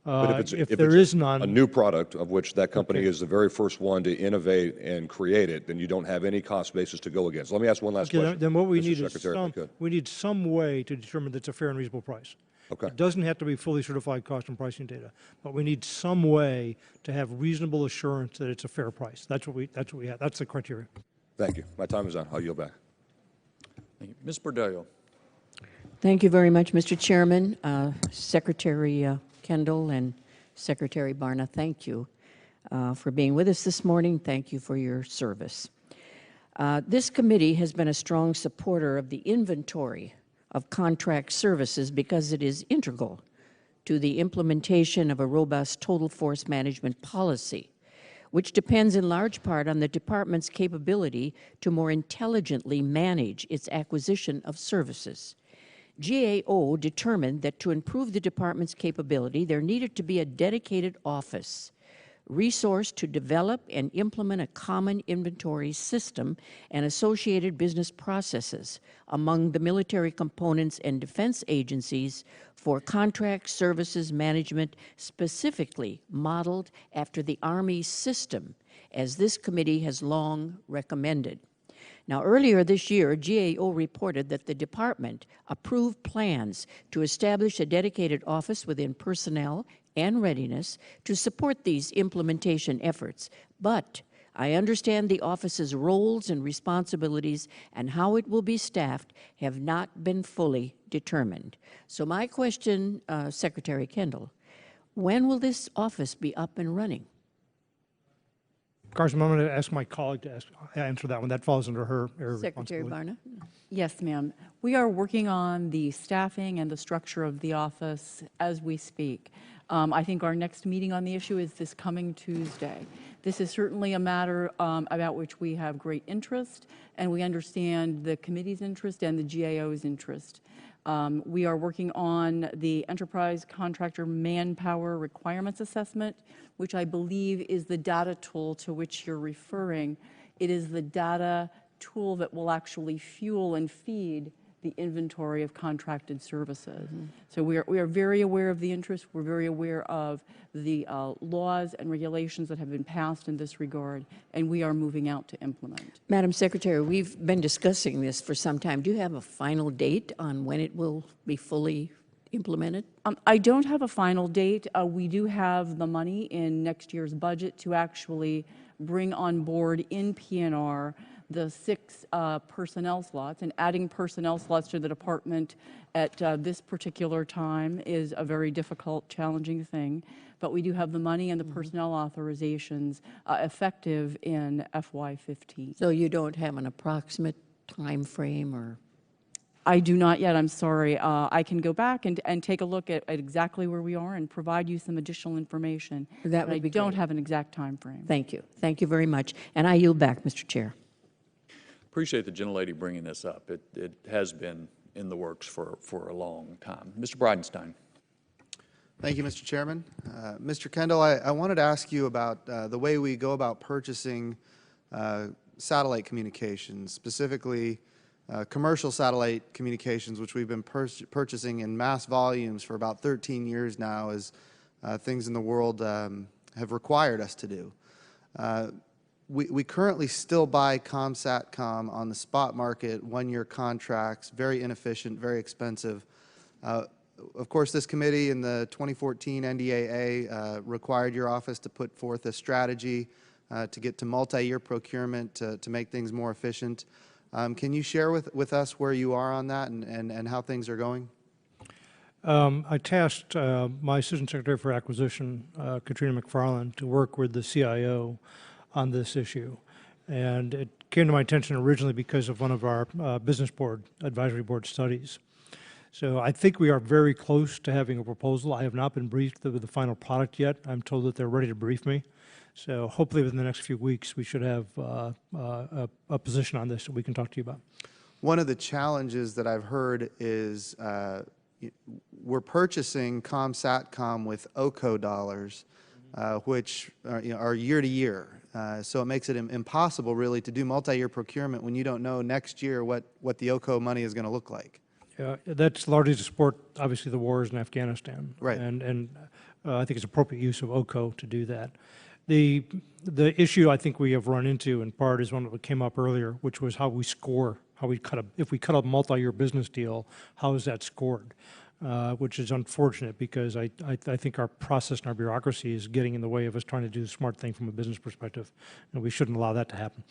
But if there is none, a new product of which that company is the very first one to innovate and create it, then you don't have any cost basis to go against. Let me ask one last question. Then what we Mr. need Secretary, is we need some way to determine that's a fair and reasonable price. Okay. It doesn't have to be fully certified cost and pricing data, but we need some way to have reasonable assurance that it's a fair price. That's what we have. That's the criteria. Thank you. My time is on. I'll yield back. Thank you. Ms. Bordello. Thank you very much, Mr. Chairman. Secretary Kendall and Secretary Barna, thank you for being with us this morning. Thank you for your service. This committee has been a strong supporter of the inventory of contract services because it is integral to the implementation of a robust total force management policy. which depends in large part on the department's capability to more intelligently manage its acquisition of services. GAO determined that to improve the department's capability, there needed to be a dedicated office resourced to develop and implement a common inventory system and associated business processes among the military components and defense agencies for contract services management specifically modeled after the Army system, as this committee has long recommended. Now, earlier this year, GAO reported that the department approved plans to establish a dedicated office within personnel and readiness to support these implementation efforts. But I understand the office's roles and responsibilities and how it will be staffed have not been fully determined. So my question, Secretary Kendall, when will this office be up and running? Congressman, I'm going to ask my colleague to answer that one. That falls under her Secretary responsibility. Barna? Yes, ma'am. We are working on the staffing and the structure of the office as we speak. I think our next meeting on the issue is this coming Tuesday. This is certainly a matter about which we have great interest, and we understand the committee's interest and the GAO's interest. We are working on the enterprise contractor manpower requirements assessment, which I believe is the data tool to which you're referring. It is the data tool that will actually fuel and feed the inventory of contracted services. So we are very aware of the interest. We're very aware of the laws and regulations that have been passed in this regard, and we are moving out to implement. Madam Secretary, we've been discussing this for some time. Do you have a final date on when it will be fully implemented? I don't have a final date. We do have the money in next year's budget to actually bring on board in PNR the 6 personnel slots, and adding personnel slots to the department at this particular time is a very difficult, challenging thing. But we do have the money and the personnel authorizations effective in FY15. So you don't have an approximate time frame or? I do not yet, I'm sorry. I can go back and take a look at exactly where we are and provide you some additional information. That would be I don't great. have an exact time frame. Thank you. Thank you very much. And I yield back, Mr. Chair. Appreciate the gentlelady bringing this up. It has been in the works for a long time. Mr. Bridenstine. Thank you, Mr. Chairman. Mr. Kendall, I wanted to ask you about the way we go about purchasing satellite communications, specifically commercial satellite communications, which we've been purchasing in mass volumes for about 13 years now, as things in the world have required us to do. We currently still buy ComSatcom on the spot market, one-year contracts, very inefficient, very expensive. Of course, this committee in the 2014 NDAA required your office to put forth a strategy to get to multi-year procurement to make things more efficient. Can you share with us where you are on that and how things are going? I tasked my Assistant Secretary for Acquisition, Katrina McFarland, to work with the CIO on this issue. And it came to my attention originally because of one of our business board, advisory board studies. So I think we are very close to having a proposal. I have not been briefed with the final product yet. I'm told that they're ready to brief me. So hopefully within the next few weeks, we should have a position on this that we can talk to you about. One of the challenges that I've heard is we're purchasing ComSatcom with OCO dollars, which are year to year. So it makes it impossible really to do multi-year procurement when you don't know next year what the OCO money is going to look like. That's largely to support, obviously, the wars in Afghanistan. Right. And I think it's appropriate use of OCO to do that. The issue I think we have run into in part is one that came up earlier, which was how we score, if we cut a multi-year business deal, how is that scored? Which is unfortunate because I think our process and our bureaucracy is getting in the way of us trying to do the smart thing from a business perspective, and we shouldn't allow that to happen.